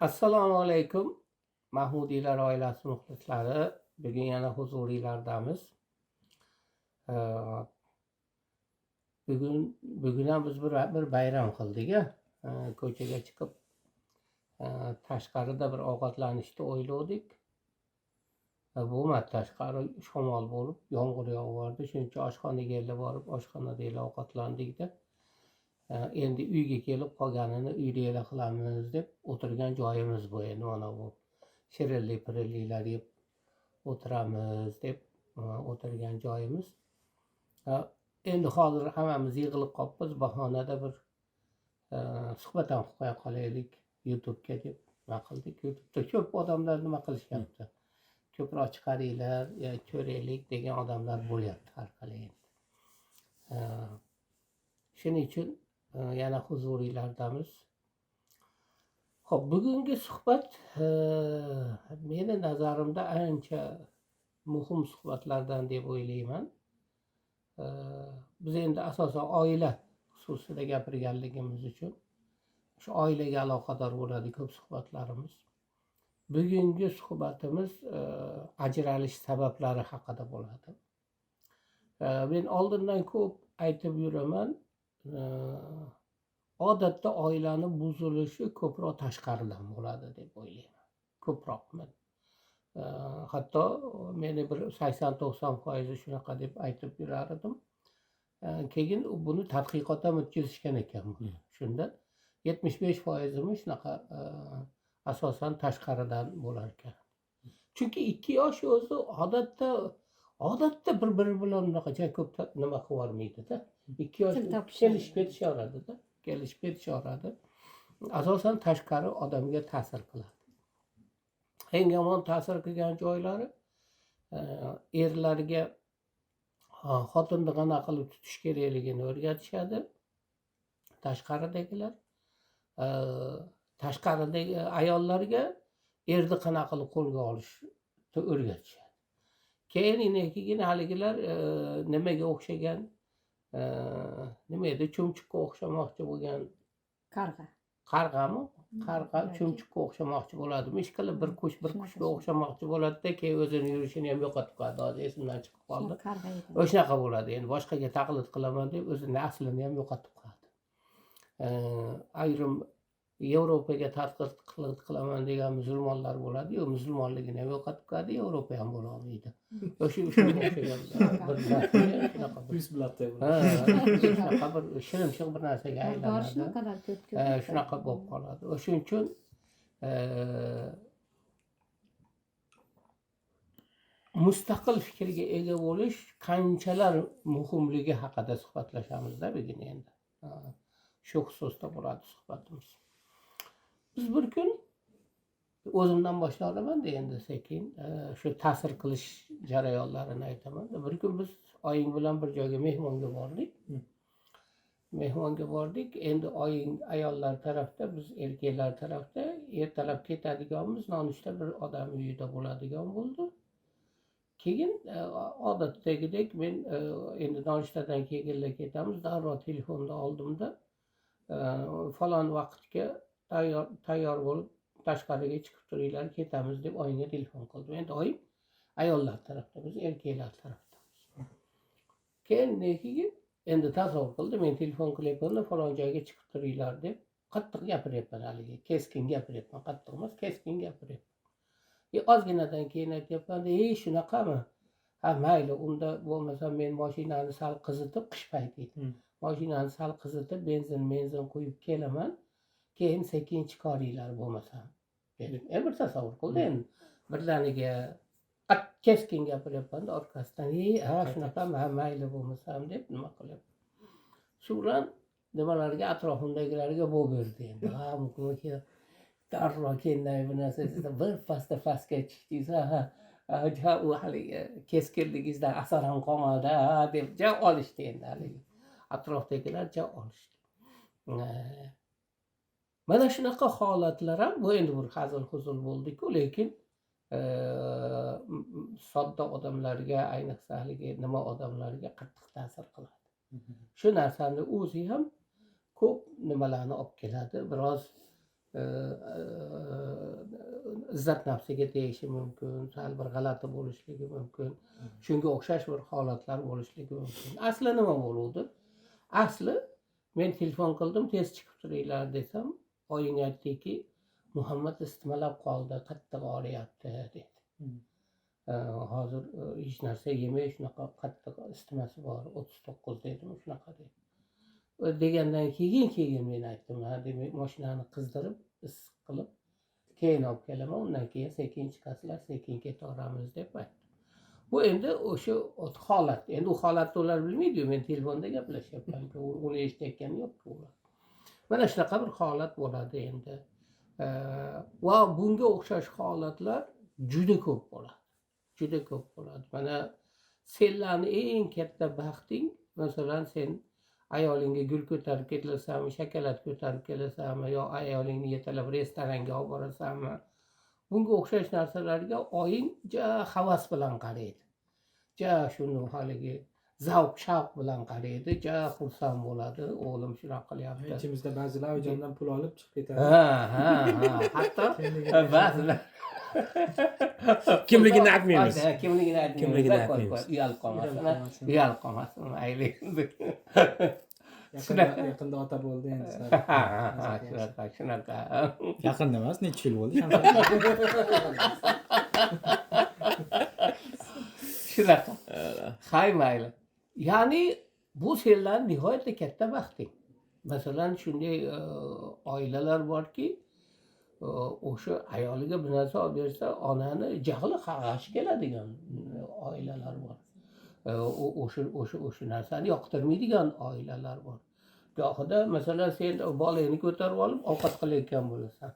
Assalomu alaykum. Mahmudiylar oilasi muxlislari. Bugun yana huzuriylardamiz. Ee, bugun ham biz bir bayram qildik. Ko'chaga chiqib tashqarida bir ovqatlanishni o'yladik. Bo'lmadi, tashqari shamol bo'lib yomg'ir yog'ardi. Shuning uchun oshxonaga borib oshxonada ovqatlandik-da. Endi uyga kelib qolganini uyda qilamiz deb o'tirgan joyimiz bu. Endi mana bu shirinlik-pirinliklar yeb o'tiramiz deb o'tirgan joyimiz. Endi hozir hammamiz yig'ilib qolibmiz. Bahonada bir suhbat ham qilib qo'ya qolaylik YouTube'ga deb nima qildik. YouTube'da ko'p odamlar nima qilishyapti. Ko'proq chiqaringlar, ko'raylik degan odamlar bo'lyapti har qalay. Shuning uchun yana huzuriylardamiz. Xo'p, bugungi suhbat meni nazarimda ancha muhim suhbatlardan deb o'ylayman. Biz endi asosan oila xususida gapirganligimiz uchun shu oilaga aloqador bo'ladi ko'p suhbatlarimiz. Bugungi suhbatimiz ajralish sabablari haqida bo'ladi. Men oldindan ko'p aytib yuraman. Odatda oilani buzilishi ko'proq tashqaridan bo'ladi deb o'ylayman. Ko'proq men. Hatto meni bir 80-90% shunaqa deb aytib yurar edim. Keyin buni tadqiqot ham o'tkazishgan ekan. Shunda 75% shunaqa asosan tashqaridan bo'lar ekan. Chunki ikki yosh o'zi odatda bir-biri bilan unaqa ko'p nima qilib olmaydi-da. Ikki yosh kelishib ketishadi-da. Kelishib ketishadi. Asosan tashqari odamga ta'sir qiladi. Eng yomon ta'sir qilgan joylari erlarga xotinni qanaqa qilib tutish kerakligini o'rgatishadi. Tashqaridagilar tashqaridagi ayollarga erni qanaqa qilib qo'lga olishni o'rgatishadi. Keyin haligilar nimaga o'xshagan nima edi, chumchuqqa o'xshamoqchi bo'lgan qarg'ami? Qarg'a chumchuqqa o'xshamoqchi bo'ladi. Ishqilib bir qushga o'xshamoqchi bo'ladi-da, keyin o'zini yurishini ham yo'qotib qo'yadi. Hozir esimdan chiqib qoldi. O'shanaqa bo'ladi. Endi boshqaga taqlid qilaman deb o'zini aslini ham yo'qotib qo'yadi. Ayrim Yevropaga taqlid qilaman degan musulmonlar bo'ladi. Yo'q, musulmonligini ham yo'qotib qo'yadi, Yevropa ham bo'la olmaydi. Shunga o'xshagan bir shirin bir narsaga aylanadi. Shunaqa bo'lib qoladi. O'shuning uchun mustaqil fikrga ega bo'lish qanchalar muhimligi haqida suhbatlashamiz-da bugun endi. Shu xususda bo'ladi suhbatimiz. Biz bir kun o'zimdan boshlaman endi sekin shu ta'sir qilish jarayonlarini aytaman. Bir kun biz oying bilan bir joyga mehmonga bordik. Endi oying ayollar tarafda, biz erkaklar tarafda ertalab ketadiganmiz, nonushta bir odam uyida bo'ladigan bo'ldi. Keyin odatdagidek men endi nonushtadan keyin ketamiz, darrov telefonni oldimda falon vaqtga tayyor bo'lib tashqariga chiqib turinglar, ketamiz deb oyimga telefon qildim. Endi oyim ayollar tarafda, biz erkaklar tarafdamiz. Keyin endi tasavvur qildim, men telefon qilyapman, falon joyga chiqib turinglar deb qattiq gapiryapman haligi. Keskin gapiryapman, qattiq emas, keskin gapiryapman. Ozginadan keyin aytyapman, shunaqami? Ha, mayli, unda bo'lmasa men mashinani sal qizitib, qish payti edi. Mashinani sal qizitib, benzin qo'yib kelaman. Keyin sekin chiqaringlar bo'lmasa. Bir tasavvur qildi endi. Birlaniga keskin gapiryapman, orqasidan ha shunaqami, ha mayli bo'lmasam deb nima qilyapman. Shu bilan nimalarga atrofimdagilarga bo'l berdi endi. Ha, mumkin darrov kenday bu narsa bir pastga chiqdingiz, ha u haligi keskinligingizdan asar ham qolmadi deb javob olishdi endi haligi. Atrofdagilar javob olishdi. Mana shunaqa holatlar ham bu endi bir hazil-huzul bo'ldi-ku, lekin sodda odamlarga, ayniqsa haligi nima odamlarga qattiq ta'sir qiladi. Shu narsani o'zi ham ko'p nimalarni olib keladi. Biroz izzat nafsiga tegishi mumkin, sal bir g'alati bo'lishligi mumkin. Shunga o'xshash bir holatlar bo'lishligi mumkin. Asli nima bo'luvdi? Asli men telefon qildim, tez chiqib turinglar desam, oying aytdiki, Muhammad istimalab qoldi, qattiq og'riyapti dedi. Hozir hech narsa yemay shunaqa qattiq isitmasi bor, 39 dedim, shunaqa dedi. Degandan keyin men aytdim, ha, demak mashinani qizdirib, issiq qilib, keyin olib kelaman, undan keyin sekin chiqasizlar, sekin ketaveramiz deb aytdim. Bu endi o'sha holat. Endi u holatni ular bilmaydi-yu, men telefonda gaplashyapman-ku, uni eshitayotgani yo'q-ku ular. Mana shunaqa bir holat bo'ladi endi. Va bunga o'xshash holatlar juda ko'p bo'ladi. Juda ko'p bo'ladi. Mana senlarni eng katta baxting, masalan, sen ayolingga gul ko'tarib kelasanmi, shokolad ko'tarib kelasanmi, yo ayolingni yetalab restoranga olib borasanmi, bunga o'xshash narsalarga oying ja havas bilan qaraydi. Ja shuni haligi zavq shavq bilan qaraydi, ja xursand bo'ladi, o'g'lim shunaqa qilyapti. Ichimizda ba'zilar oyijondan pul olib chiqib ketadi. Hatto ba'zilar kimligini aytmaymiz. Kimligini aytmaymiz. Uyalib qolmasin, mayli. Yaqinda ota bo'ldi endi. Shunaqa. Yaqinda emas, necha yil bo'ldi? Shunaqa. Hay mayli. Ya'ni bu senlarning nihoyatda katta baxting. Masalan, shunday oilalar borki, o'sha ayoliga bir narsa olib bersa, onani jahli qag'ash keladigan oilalar bor. O'sha narsani yoqtirmaydigan oilalar bor. Gohida masalan sen bolangni ko'tarib olib ovqat qilayotgan bo'lasan.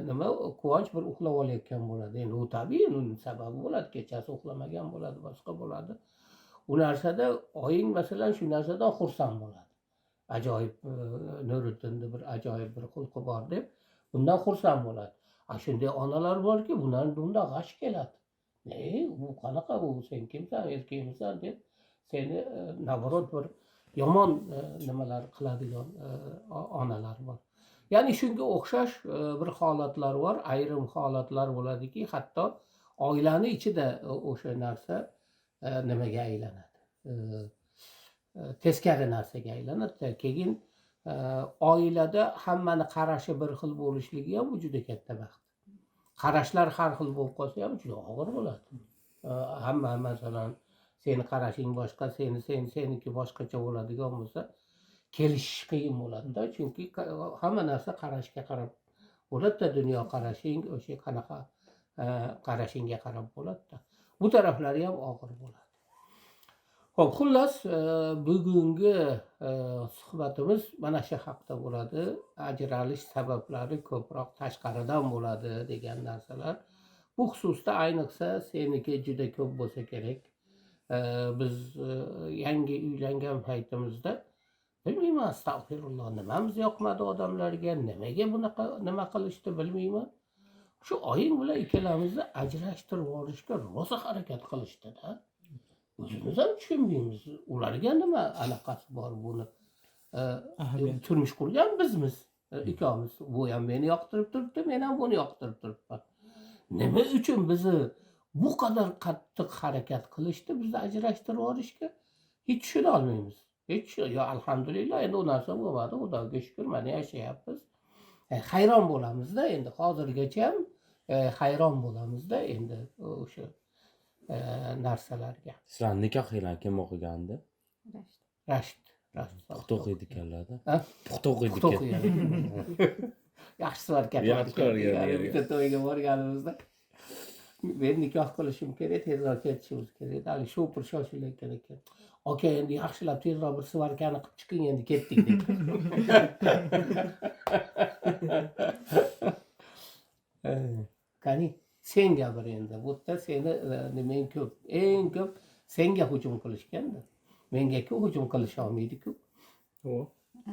Nima quvonch bir uxlab olayotgan bo'ladi. Endi u tabiiy, uning sababi bo'ladi, kechasi uxlamagan bo'ladi, boshqa bo'ladi. U narsada oying masalan shu narsadan xursand bo'ladi. Ajoyib Nuriddinning bir ajoyib bir xulqi bor deb bundan xursand bo'ladi. Shunday onalar borki, bundan g'ash keladi. Bu qanaqa, bu sen kimsan, erkakmisan deb seni navrot bir yomon nimalar qiladigan onalar bor. Ya'ni shunga o'xshash bir holatlar bor, ayrim holatlar bo'ladiki, hatto oilani ichida o'sha narsa nimaga aylanadi? Teskari narsaga aylanadi. Keyin oilada hammani qarashi bir xil bo'lishligi ham juda katta baxt. Qarashlar har xil bo'lib qolsa ham juda og'ir bo'ladi. Hamma masalan seni qarashing boshqa, seniki boshqacha bo'ladigan bo'lsa, kelishish qiyin bo'ladi-da, chunki hamma narsa qarashga qarab bo'ladi-da, dunyo qarashing o'sha qanaqa qarashingga qarab bo'ladi-da. Bu taraflari ham og'ir bo'ladi. Xo'p, xullas bugungi suhbatimiz mana shu haqda bo'ladi. Ajralish sabablari ko'proq tashqaridan bo'ladi degan narsalar. Bu xususda ayniqsa seniki juda ko'p bo'lsa kerak. Biz yangi uylangan paytimizda bilmayman, astag'firulloh, nimamiz yoqmadi odamlarga, nimaga bunaqa nima qilishdi bilmayman. Shu oying bilan ikkalamizni ajrashtirib olishga rosa harakat qilishdi-da. O'zimiz ham tushunmaymiz. Ularga nima aloqasi bor buni? Turmush qurgan bizmiz, ikkovimiz. Bu ham meni yoqtirib turibdi, men ham buni yoqtirib turibman. Nima uchun bizni bu qadar qattiq harakat qilishdi bizni ajrashtirib olishga? Hech tushuna olmaymiz. Ya alhamdulillah, endi u narsa bo'lmadi, Xudoga shukr, mana yashayapmiz. Hayron bo'lamiz-da, endi hozirgacha ham hayron bo'lamiz-da endi o'sha narsalarga. Sizlar nikohinglar kim o'qigandi? Rashid. Puxta o'qiydi ekanlar-da. Puxta o'qiydi ekan. Yaxshi savol katta. Bitta to'yga borganimizda men nikoh qilishim kerak, tezroq ketishimiz kerak. Hali shopir shoshilayotgan ekan. Aka, endi yaxshilab tezroq bir svarkani qilib chiqing, endi ketdik deb. Qani, sen gapir endi. Bu yerda seni men ko'p, eng ko'p senga hujum qilishganda. Menga-ku hujum qilisha olmaydi-ku.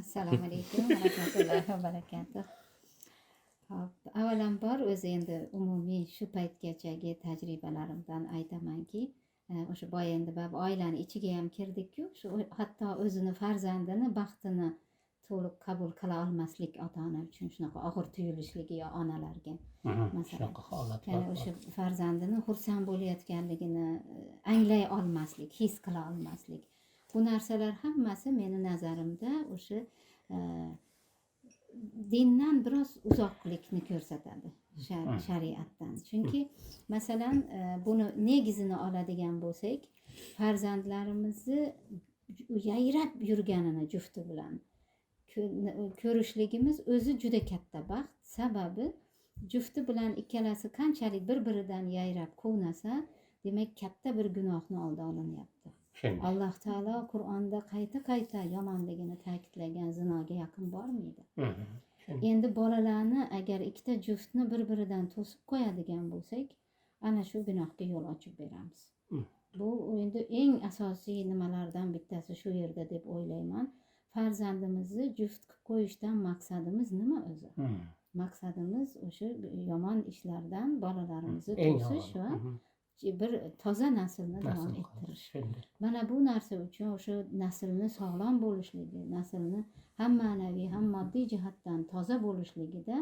Assalomu alaykum va rahmatullohi va barakatuh. Hop, avvalambor o'zi endi umumiy shu paytgachagi tajribalarimdan aytamanki, o'sha boya endi oilani ichiga ham kirdik-ku, shu hatto o'zini farzandini baxtini to'liq qabul qila olmaslik ota ona uchun shunaqa og'ir tuyulishligi yo onalarga masalan Shunaqa holatlar ya'ni bor. o'sha farzandini xursand bo'layotganligini anglay olmaslik his qila olmaslik bu narsalar hammasi meni nazarimda o'sha dindan biroz uzoqlikni ko'rsatadi shariatdan chunki masalan buni negizini oladigan bo'lsak farzandlarimizni yayrab yurganini jufti bilan ko'rishligimiz o'zi juda katta baxt sababi jufti bilan ikkalasi qanchalik bir biridan yayrab quvnasa demak katta bir gunohni oldi olinyapti Shunday. alloh taolo qur'onda qayta yomonligini ta'kidlagan zinoga yaqin bormaydi endi bolalarni agar ikkita juftni bir biridan to'sib qo'yadigan bo'lsak ana shu gunohga yo'l ochib beramiz bu endi eng asosiy nimalardan bittasi shu yerda deb o'ylayman farzandimizni juft qilib qo'yishdan maqsadimiz nima o'zi maqsadimiz o'sha yomon ishlardan bolalarimizni to'sish va bir toza naslni davom ettirish mana bu narsa uchun o'sha naslni sog'lom bo'lishligi naslni ham ma'naviy ham moddiy jihatdan toza bo'lishligida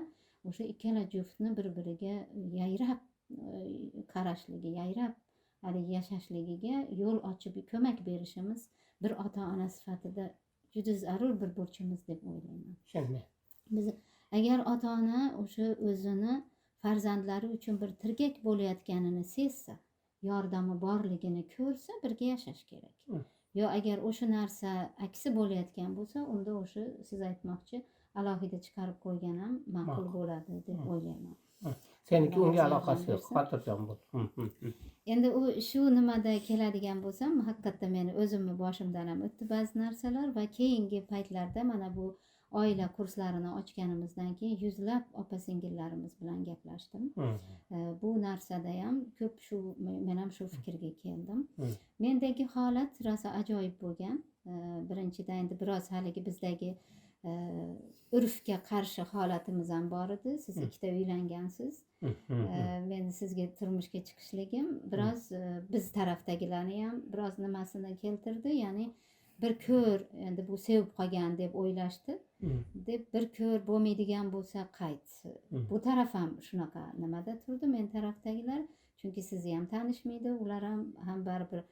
o'sha ikkala juftni bir biriga yayrab qarashligi yayrab haligi yashashligiga yo'l ochib ko'mak berishimiz bir ota ona sifatida juda zarur bir burchimiz deb o'ylayman Shunday. biz agar ota ona o'sha o'zini farzandlari uchun bir tirgak bo'layotganini sezsa yordami borligini ko'rsa birga yashash kerak yo agar o'sha narsa aksi bo'layotgan bo'lsa unda o'sha siz aytmoqchi alohida chiqarib qo'ygan ham ma'qul bo'ladi deb o'ylayman Seniki unga aloqasi yo'q. Xotirjam bo'l. endi u shu nimada keladigan bo'lsam haqiqatda meni o'zimni boshimdan ham o'tdi ba'zi narsalar va keyingi paytlarda mana bu oila kurslarini ochganimizdan keyin yuzlab opa singillarimiz bilan gaplashdim bu narsada ham ko'p shu men ham shu fikrga keldim mendagi holat rosa ajoyib bo'lgan birinchidan endi biroz haligi bizdagi urfga qarshi holatimiz ham bor edi siz ikkita uylangansiz men sizga turmushga chiqishligim biroz biz tarafdagilarni ham biroz nimasini keltirdi ya'ni bir ko'r endi bu sevib qolgan deb o'ylashdi deb bir ko'r bo'lmaydigan bo'lsa qayt bu taraf ham shunaqa nimada turdi men tarafdagilar chunki sizni ham tanishmaydi ular ham baribir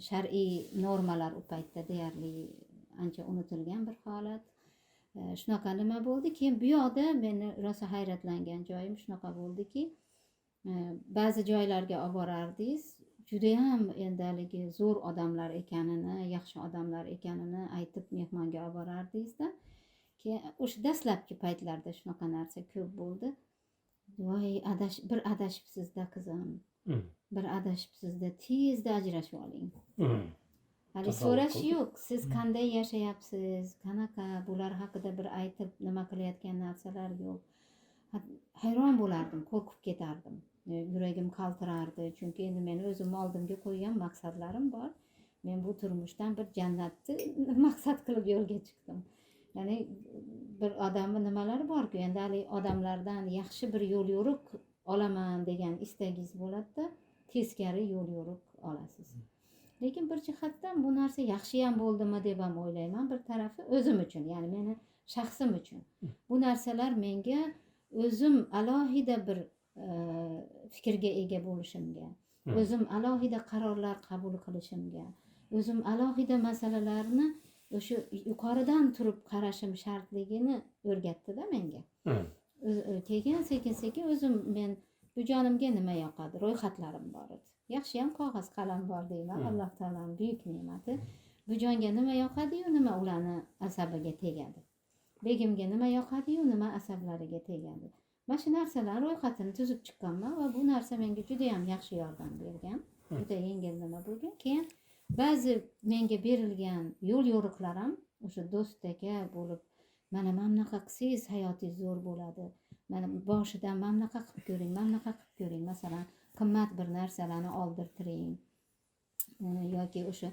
shar'iy normalar u paytda deyarli ancha unutilgan bir holat shunaqa nima bo'ldi keyin bu yoqda meni rosa hayratlangan joyim shunaqa bo'ldiki ba'zi joylarga olib borardingiz judayam endi haligi zo'r odamlar ekanini yaxshi odamlar ekanini aytib mehmonga olib borardingizda keyin o'sha dastlabki paytlarda shunaqa narsa ko'p bo'ldi voy bir adashibsizda qizim bir adashibsizda tezda ajrashib oling hali so'rash yo'q siz qanday yashayapsiz qanaqa bular haqida bir aytib nima qilayotgan narsalar yo'q hayron bo'lardim qo'rqib ketardim yuragim qaltirardi chunki endi men o'zimni oldimga qo'ygan maqsadlarim bor men bu turmushdan bir jannatni maqsad qilib yo'lga chiqdim ya'ni bir odamni nimalari borku endi haligi odamlardan yaxshi bir yo'l yo'riq olaman degan istagingiz bo'ladida teskari yo'l yo'riq olasiz lekin bir jihatdan bu narsa yaxshi ham bo'ldimi deb ham o'ylayman bir tarafi o'zim uchun ya'ni meni shaxsim uchun bu narsalar menga o'zim alohida bir fikrga ega bo'lishimga o'zim alohida qarorlar qabul qilishimga o'zim alohida masalalarni o'sha yuqoridan turib qarashim shartligini o'rgatdida menga keyin sekin sekin o'zim men bu jonimga nima yoqadi ro'yxatlarim bor edi yaxshiyam qog'oz qalam bor deyman alloh taoloning buyuk ne'mati bu jonga nima yoqadiyu nima ularni asabiga tegadi begimga nima yoqadiyu nima asablariga tegadi mana shu narsalar ro'yxatini tuzib chiqqanman va bu narsa menga juda ham yaxshi yordam bergan juda yengil nima bo'lgan keyin ba'zi menga berilgan yo'l yo'riqlar ham o'sha do'stdaka bo'lib mana bunaqa qilsangiz hayotingiz zo'r bo'ladi mana boshidan mana bunaqa qilib ko'ring mana bunaqa qilib ko'ring masalan qimmat bir narsalarni oldirtiring yoki o'sha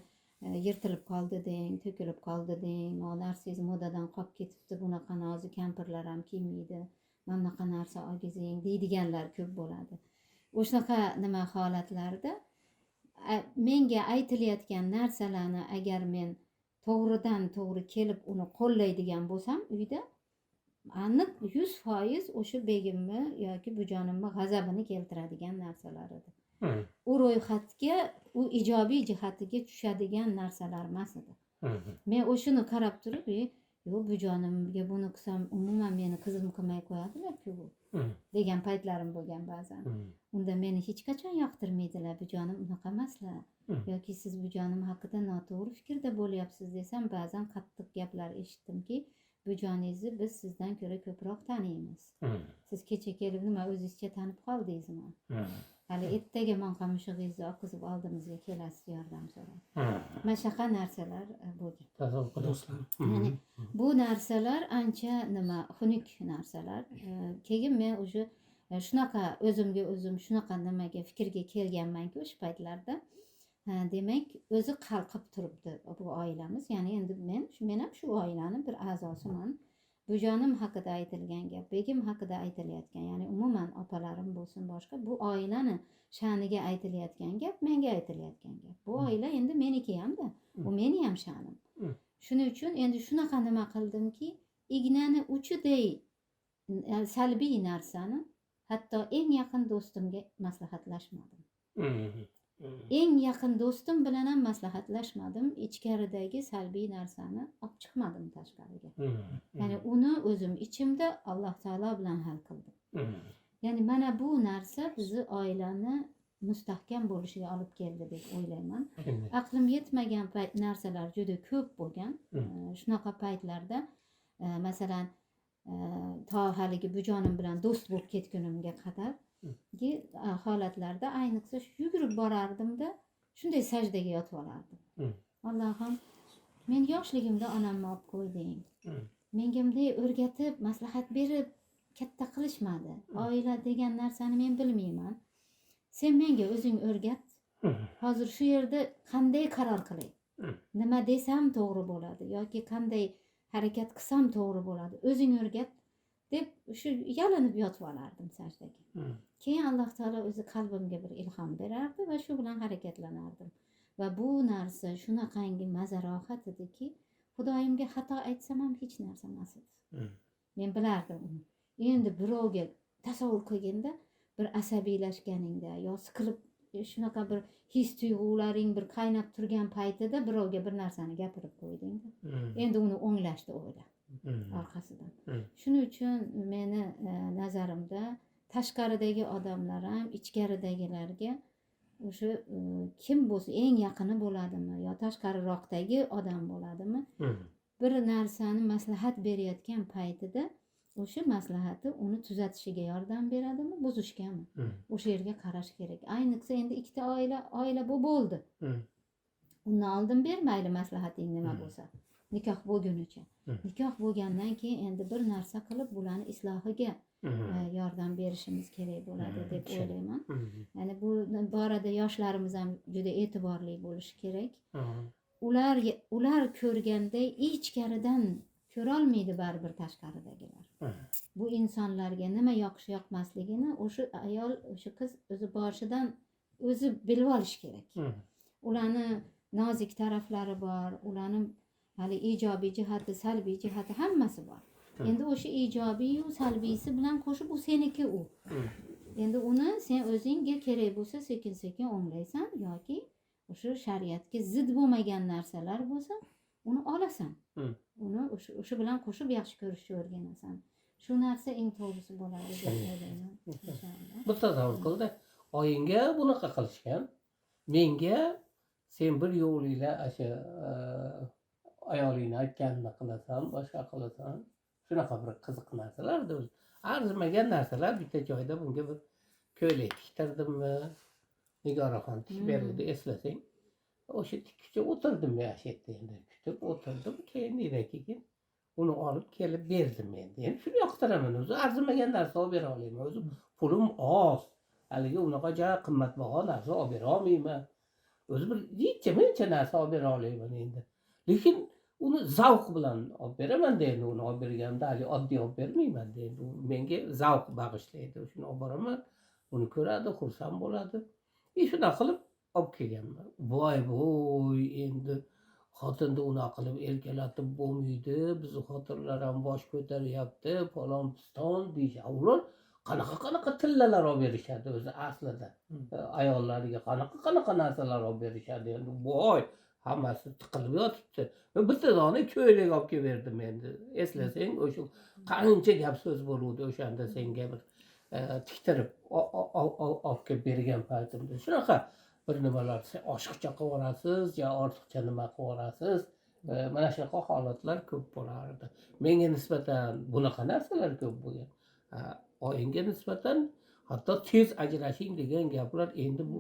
yirtilib qoldi deng to'kilib qoldi deng narsangiz modadan qolib ketibdi bunaqa nozik kampirlar ham kiymaydi mana bunaqa narsa olgizing deydiganlar ko'p bo'ladi o'shanaqa nima holatlarda menga aytilayotgan narsalarni agar men to'g'ridan to'g'ri kelib uni qo'llaydigan bo'lsam uyda aniq 100% o'sha begimni yoki bujonimni g'azabini keltiradigan narsalar edi. U ro'yxatga u ijobiy jihatiga tushadigan narsalar emas edi. Men o'shani qarab turib, yo'q bujonimga buni qilsam umuman meni qizim qilmay qo'yadilar-ku degan paytlarim bo'lgan ba'zan. Unda meni hech qachon yoqtirmaydilar, bujonim unaqa emaslar. Yoki siz bujonim haqida noto'g'ri fikrda bo'lyapsiz desam, ba'zan qattiq gaplar eshitdimki, bujoningizni biz sizdan ko'ra ko'proq taniymiz. Siz kecha kelib nima o'zingizcha tanib qoldingizmi? Hali ertaga manqamushig'ingizni oqizib oldimizga kelasiz yordam so'rab. Mana shunaqa narsalar bo'lgan. Ya'ni bu narsalar ancha xunuk narsalar. Keyin men o'sha shunaqa o'zimga o'zim shunaqa nimaga fikrga kelganmanki o'sha paytlarda demak o'zi qalqib turibdi bu oilamiz. Ya'ni endi men ham shu oilani bir a'zosiman. Bujonim haqida aytilgan gap, begim haqida aytilayotgan, ya'ni umuman opalarim bo'lsin boshqa, bu oilani sha'niga aytilayotgan gap, menga aytilayotgan gap. Bu oila endi meniki hamda, bu meni ham sha'nim. Shuning uchun endi shunaqa nima qildimki, ignani uchiday salbiy narsani hatto eng yaqin do'stimga maslahatlashmadim. Eng yaqin do'stim bilan ham maslahatlashmadim. Ichkaridagi salbiy narsani olib chiqmadim tashqariga. Ya'ni uni o'zim ichimda Alloh taolo bilan hal qildim. Ya'ni mana bu narsa bizni oilani mustahkam bo'lishiga olib keldi deb o'ylayman. Aqlim yetmagan narsalar juda ko'p bo'lgan. Shunaqa paytlarda masalan to haligi bujonim bilan do'st bo'lib ketgunimga qadar holatlarda ayniqsa yugurib borardimda shunday sajdaga yotib olardim. Allohim, men yoshligimda onamni olib qo'yding. Menga bunday o'rgatib, maslahat berib katta qilishmadi. Oila degan narsani men bilmayman. Sen menga o'zing o'rgat. Hozir shu yerda qanday qaror qilay? Nima desam to'g'ri bo'ladi yoki qanday harakat qilsam to'g'ri bo'ladi? O'zing o'rgat deb shu yalinib yotib olardim sajdaga. Keyin Alloh taolo o'zi qalbimga bir ilhom berardi va shu bilan harakatlanardim. Va bu narsa shunaqangi mazarohat ediki, Xudoyimga xato aytsam ham hech narsa emas edi. Men bilardim uni. Endi birovga tasavvur qilganda bir asabiylashganingda yo siqilib shunaqa bir his tuyg'ularing bir qaynab turgan paytida birovga bir narsani gapirib qo'ydingda. Endi uni o'nglashni o'yla orqasidan. Shuning uchun meni nazarimda tashqaridagi odamlar ham ichkaridagilarga o'sha kim bo'lsa eng yaqini bo'ladimi yo tashqariroqdagi odam bo'ladimi, bir narsani maslahat berayotgan paytida o'sha maslahati uni tuzatishiga yordam beradimi, buzishgami? O'sha yerga qarash kerak. Ayniqsa endi ikkita oila bu bo'ldi. Undan oldin bermayli maslahating nima bo'lsa. Nikoh bo'lgunicha. Nikoh bo'lgandan keyin endi bir narsa qilib bularni islohiga yordam berishimiz kerak bo'ladi deb o'ylayman. Ya'ni bu borada yoshlarimiz ham juda e'tiborli bo'lishi kerak. Ular ko'rganday ichkaridan ko'ra olmaydi baribir tashqaridagilar. Bu insonlarga nima yoqish yoqmasligini o'sha ayol, o'sha qiz o'zi boshidan o'zi bilib olish kerak. Ularni nozik taraflari bor, ularni hali ijobiy jihati, salbiy jihati hammasi bor. Endi o'sha ijobiy va salbiysi bilan qo'shib u seniki u. Endi uni sen o'zingga kerak bo'lsa sekin-sekin o'nglaysan yoki o'sha shariatga zid bo'lmagan narsalar bo'lsa, uni olasan. Uni o'sha bilan qo'shib yaxshi ko'rishni o'rganasan. Shu narsa eng to'g'risi bo'ladi deb o'ylayman. Bir tasavvur qildi. Oyingga bunaqa qilishgan. Menga sen bir yo'linglar o'sha ayolingni aytganini qilasan, boshqa qilasan. Shunaqa bir qiziq narsalardir. Arzimagan narsalar bitta joyda bunga bir ko'ylak tiktirdimmi, Nigoraxon tikib berdi eslasang. O'sha tikkicha o'tirdim men shu yerda endi kutib o'tirdim. Keyin keyin uni olib kelib berdim endi. Endi shuni yoqtiraman o'zi arzimagan narsa olib bera olmayman. O'zi pulim oz. Haligi unaqa ja qimmatbaho narsa olib bera olmayman. O'zi bir necha narsa olib bera olmayman endi. Lekin uni zavq bilan olib beraman endi uni olib berganimda hali oddiy olib bermayman endi. U menga zavq bag'ishlaydi. Shuni olib boraman. Uni ko'radi, xursand bo'ladi. Shuna qilib olib kelganman. Voy endi xotinni unaqa qilib erkalatib bo'lmaydi, bizni xotinlar ham bosh ko'taryapti, falon piston deyishadi. Ular qanaqa tillalar olib berishadi o'zi aslida. Ayollariga qanaqa narsalar olib berishadi endi. Voy, hammasi tiqilib yotibdi. Men bitta dona ko'ylak olib kelib berdim endi. Eslasang, o'sha qancha gap so'z bo'luvdi o'shanda senga bir tiktirib olib kelib bergan paytimda. Shunaqa bir nimalar, oshiqcha qilib yuborasiz, yo ortiqcha nima qilib yuborasiz. Mana shunaqa holatlar ko'p bo'lardi. Menga nisbatan bunaqa narsalar ko'p bo'lgan. Oyimga nisbatan hatto tez ajrashing degan gaplar endi bu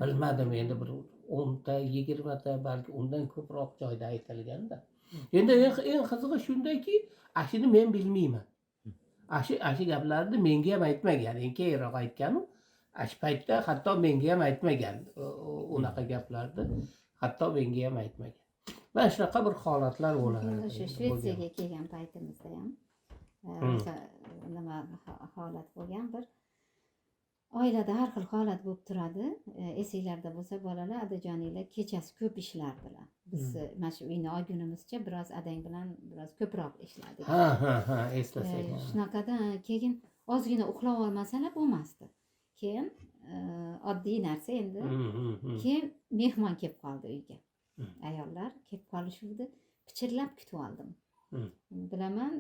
bilmadim, endi bir 10 ta 20 ta balki undan ko'proq joyda aytilganda. Endi eng qizig'i shundaki, ashuni men bilmayman. Ashi gaplarni menga ham aytmagan, keyinroq aytgan-u. Ash paytda hatto menga ham aytmagan unaqa gaplarni, hatto menga ham aytmagan. Mana shunaqa bir holatlar bo'lardi. O'sha Shvetsiyaga kelgan paytimizda ham nima holat bo'lgan, bir oilada har xil holat bo'lib turadi. Esinglarda bo'lsa, bolalar adajoninglar kechasi ko'p ishlardilar. Biz mana shu uyni olgunimizcha biroz adang bilan biroz ko'proq ishladik. Ha, eslasak. Shunaqada keyin ozgina uxlab olmasalar bo'lmasdi. Keyin oddiy narsa endi. Keyin mehmon kelib qoldi uyga. Ayollar kelib qolishuvdi, pichirlab kutib oldim. Bilaman,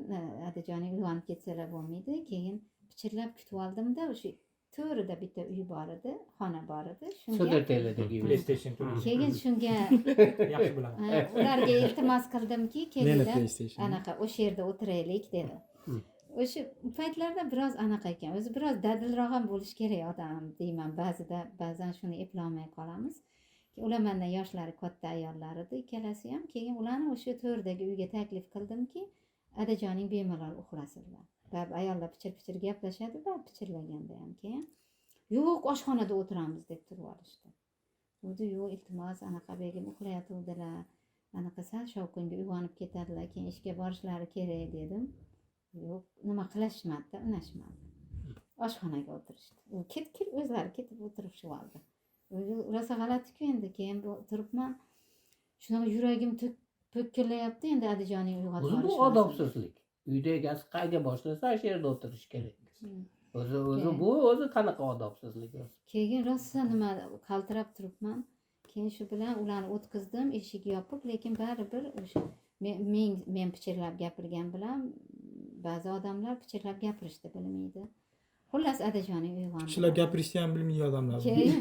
adajoning uyg'onib ketsalar bo'lmaydi. Keyin pichirlab kutib oldimda, o'sha to'rida bitta uy bor edi, xona bor edi. Shunga PlayStation keyin shunga yaxshi bilaman. ularga iltimos qildimki, kelinglar, anaqa o'sha yerda o'tiraylik dedi. O'sha paytlarda biroz anaqa ekan, o'zi biroz dadilroq ham bo'lish kerak odam deyman. Ba'zan shuni eplolmay qolamiz. Ular mendan yoshlari katta ayollar edi, ikkalasi ham. Keyin ularni o'sha to'rdagi uyga taklif qildimki, adajoning bemalol uxlasinlar. Ayollar pichir gaplashadi va pichirlaganda ham keyin yo'q, oshxonada o'tiramiz deb turib olishdi. O'zi yo'q, iltimos, anaqa begim uxlayotgandilar, anaqa sal shovqinga uyg'onib ketadilar, keyin ishga borishlari kerak dedim. Yo'q, nima qilishmadi, unashmadi. Oshxonaga o'tirishdi. U ketib o'zlari ketib o'tirishib oldi. O'zi rosa g'alati-ku endi, keyin turibman. Shunaqa yuragim po'killayapti, endi adajoning uyg'otib olish. Bu odobsizlik. Uyda egasi qayga boshlasa, o'sha yerda o'tirish kerak. O'zi qanaqa odobsizlik o'zi. Keyin rosa nima qaltirab turibman. Keyin shu bilan ularni o'tkazdim, eshik yopiq, lekin baribir o'sha men pichirlab gapirgan bilan ba'zi odamlar pichirlab gapirishni bilmaydi. Xullas adajoning uyg'ondi. Shular gapirishni ham bilmaydi odamlar. Keyin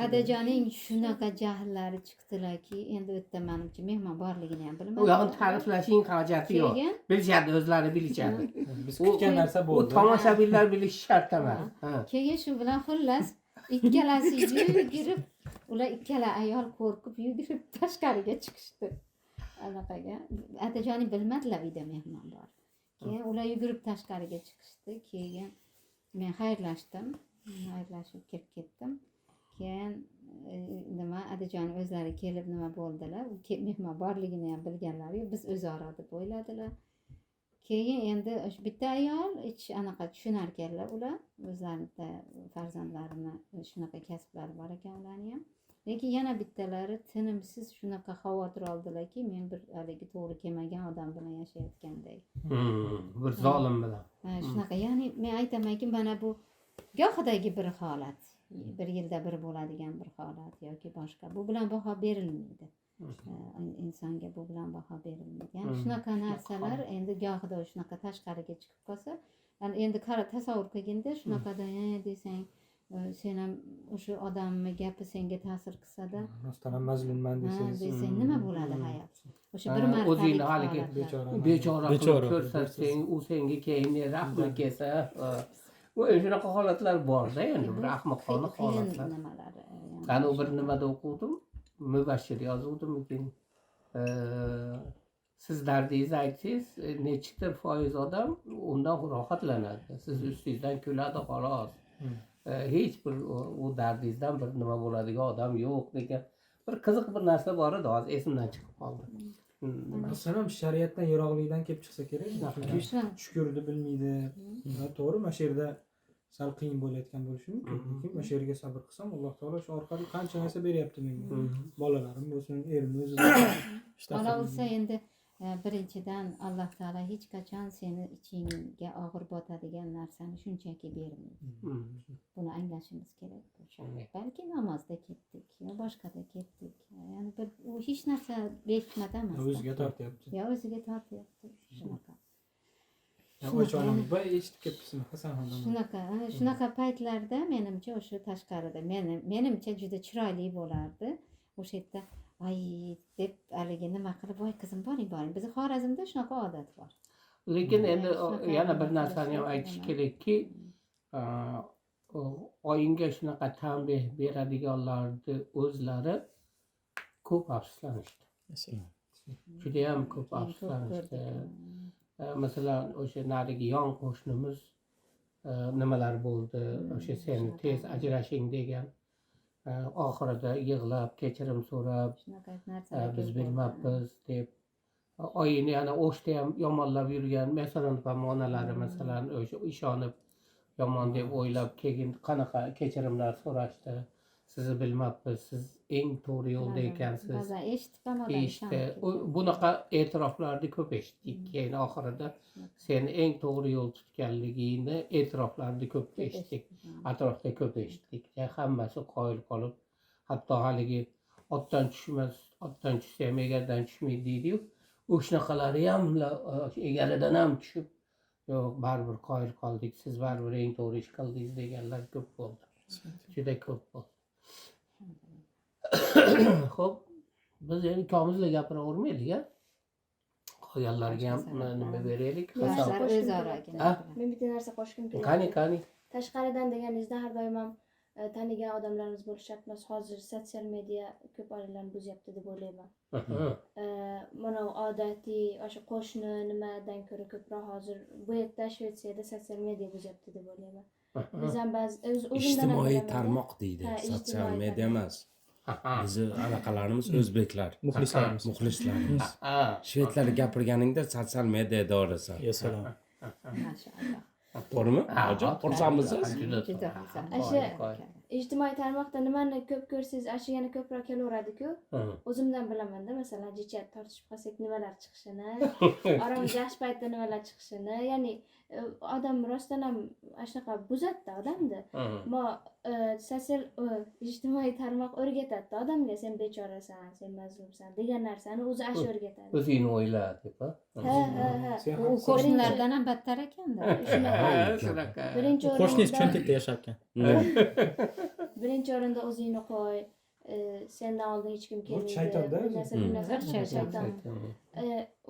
adajoning shunaqa jahllari chiqdilarki, endi u yerda menimcha mehmon borligini ham bilmadim. U yog'ini ta'riflashing hojati yo'q. Bilishadi, o'zlari bilishadi. Biz kutgan narsa U bo'ldi. tomoshabinlar bilishi shart emas. Keyin shu bilan xullas ikkalasi yugurib, ular ikkala ayol qo'rqib yugurib tashqariga chiqishdi. Anaqaga. Adajoning bilmadilar uyda mehmon bor. Keyin ular yugurib tashqariga chiqishdi. Keyin men xayrlashdim. Xayrlashib kirib ketdim. Keyin nima adajoning o'zlari kelib nima bo'ldilar. Mehmon borligini ham bilganlari yo'q. Biz o'zaro deb o'yladilar. Keyin endi bitta ayol anaqa tushunar ekanlar ular. O'zlarida farzandlarini shunaqa kasblari bor ekan ularning ham. Lekin yana bittalari tinimsiz shunaqa xavotir oldilarki, men bir haligi to'g'ri kelmagan odam bilan yashayotganday. Bir zolim bilan. Shunaqa, ya'ni men aytamanki, mana bu gohidagi bir holat, bir yilda bir bo'ladigan bir holat yoki boshqa. Bu bilan baho berilmaydi. Insonga bu bilan baho berilmaydi. Ya'ni shunaqa narsalar endi gohida shunaqa tashqariga chiqib qolsa, ya'ni endi tasavvur qilganda shunaqada desang, sen ham o'sha odamning gapi senga ta'sir qilsa-da, rostdan ham mazlumman desang nima bo'ladi hayot? O'sha bir martalik o'zingni haligi bechora qilib ko'rsatsang, u senga keyin rahmi kelsa, shunaqa holatlar bor-da, endi bir ahmoqona holatlar. Qani bir nimada o'qidim, mubashshir yozuvdimikin. Siz dardingizni aytsangiz, nechidir foiz odam undan rohatlanadi. Siz ustingizdan kuladi xolos. Hech bir u dardingizdan bir nima bo'ladigan odam yo'q degan bir qiziq bir narsa bor edi, hozir esimdan chiqib qoldi. Masalan, shariatdan yiroqlikdan kelib chiqsa kerak. Shukurni bilmaydi. To'g'ri, mana shu yerda sal qiyin bo'layotgan bo'lishi mumkin. Lekin mana shu yerga sabr qilsam, Alloh taolo shu orqali qancha narsa beryapti menga. Bolalarim bo'lsin, erim o'zi bola bo'lsa endi birinchidan Alloh taolo hech qachon seni ichingga og'ir botadigan narsani shunchaki bermaydi. Buni anglashimiz kerak. Balki namozda ketdik yo boshqada ketdik. Ya'ni u hech narsa behikmat emas. O'ziga tortyapti. Yo o'ziga tortyapti. Shunaqa. Voy eshitib ketibsizmi Hasan xondan? Shunaqa paytlarda menimcha o'sha tashqarida menimcha juda chiroyli bo'lardi. O'sha yerda ay deb haligi nima qilib voy qizim boring. Bizni Xorazmda shunaqa odat bor. Lekin endi yana bir narsani ham aytish kerakki, oyinga shunaqa tanbeh beradiganlarni o'zlari ko'p afsuslanishdi. Judayam ko'p afsuslanishdi. Masalan, o'sha narigi yon qo'shnimiz nimalar bo'ldi, o'sha seni tez ajrashing degan, oxirida yig'lab, kechirim so'rab, biz bilmabmiz deb, oyini yana o'shda ham yomonlab yurgan mesaron onalari masalan o'sha ishonib yomon deb o'ylab keyin qanaqa kechirimlar so'rashdi. Sizni bilmabmiz, siz eng to'g'ri yo'lda ekansiz. Ba'zan eshitib ham Eshitdi. Bunaqa e'tiroflarni ko'p eshitdik. Keyin oxirida sen eng to'g'ri yo'l tutganligingni e'tiroflarni ko'p eshitdik. Atrofda ko'p eshitdik. Hammasi qoyil qolib, hatto haligi otdan tushsa ham egardan tushmaydi deydi-yu. O'shanaqalari ham egaridan ham tushib, yo'q, baribir qoyil qoldik, siz baribir eng to'g'ri ish qildingiz deganlar ko'p bo'ldi. Juda ko'p bo'ldi. Xo'p, biz endi ikkovimizla gapiravermaylik-a? Qolganlarga ham nima beraylik? Yoshlar o'zaro. Men bitta narsa qo'shgim keladi. Qani. Tashqaridan deganingizda har doim ham tanigan odamlarimiz bo'lishyapti. Hozir sotsial media ko'p oilalarni buzyapti deb o'ylayman. Mana odatiy o'sha qo'shni nimadan ko'ra ko'proq hozir bu yerda Shvetsiyada sotsial media buzyapti deb o'ylayman. Biz ham ba'zi ijtimoiy tarmoq deydi, sotsial media emas. Bizi anaqalarimiz o'zbeklar, muxlislarimiz. Shvedlarga gapirganingda sotsial media doirasan. Assalom. Mashaalloh. To'g'rimi? Hojat xursandmisiz? Juda xursand. ijtimoiy tarmoqda nimani ko'p ko'rsangiz, ashi yana ko'proq kelaveradi-ku. O'zimdan bilaman-da, masalan, jicha tortishib qolsak nimalar chiqishini, oramizda yaxshi paytda nimalar chiqishini, ya'ni odam rostdan ham shunaqa buzadi odamni. Ammo sotsial ijtimoiy tarmoq o'rgatadi odamga, sen bechorasan, sen mazlumsan degan narsani o'zi ashi o'rgatadi. O'zingni o'yla deb. Ha. U qo'shnilardan ham battar ekanda. Shunaqa. Qo'shningiz cho'ntakda yashayotgan. Birinchi o'rinda o'zingni qo'y. Sendan oldin hech kim kelmaydi. Shaytonda. Bu narsa shayton.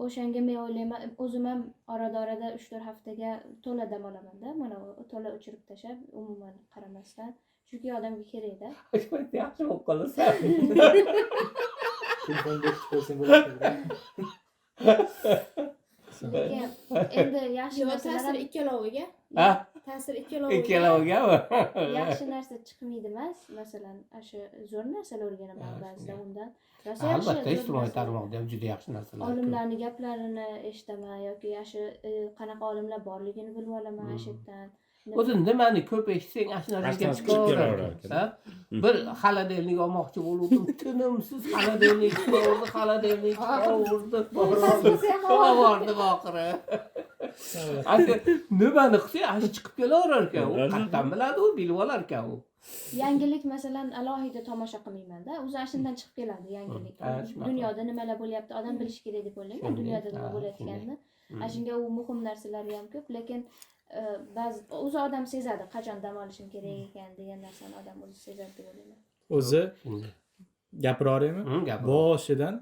O'shanga men o'ylayman, o'zim ham orada 3-4 haftaga to'la dam olaman-da. Mana to'la o'chirib tashlab, umuman qaramasdan. Chunki odamga kerak-da. Shu paytda yaxshi bo'lib qolasan. Telefonga qo'ysang bo'ladi. Lekin endi yaxshi ta'sir ikkaloviga. Ha? Ta'sir ikkaloviga. Ikkalovigami? Yaxshi narsa chiqmaydi emas. Masalan, o'sha zo'r narsalar o'rganaman ba'zida undan. Albatta, ijtimoiy tarmoqda ham juda yaxshi narsalar. Olimlarning gaplarini eshitaman yoki yaxshi qanaqa olimlar borligini bilib olaman o'sha yerdan. O'zi nimani ko'p eshitsang, ashnalarga chiqaveradi. Bir xaladelnik olmoqchi bo'ldim, tinimsiz xaladelnik chiqaverdi. Bordi oxiri. Aka nimani qilsa, ashi chiqib kelaverar ekan. U qayerdan biladi, u bilib olar ekan u. Yangilik masalan alohida tomosha qilmayman-da. O'zi ashundan chiqib keladi yangilik. Dunyoda nimalar bo'lyapti, odam bilishi kerak deb o'ylayman. Dunyoda nima bo'layotganini. Shunga u muhim narsalari ham ko'p, lekin ba'zi o'zi odam sezadi qachon dam olishim kerak ekan degan narsani odam o'zi sezadi deb o'ylayman. O'zi gapiraveraymi? Boshidan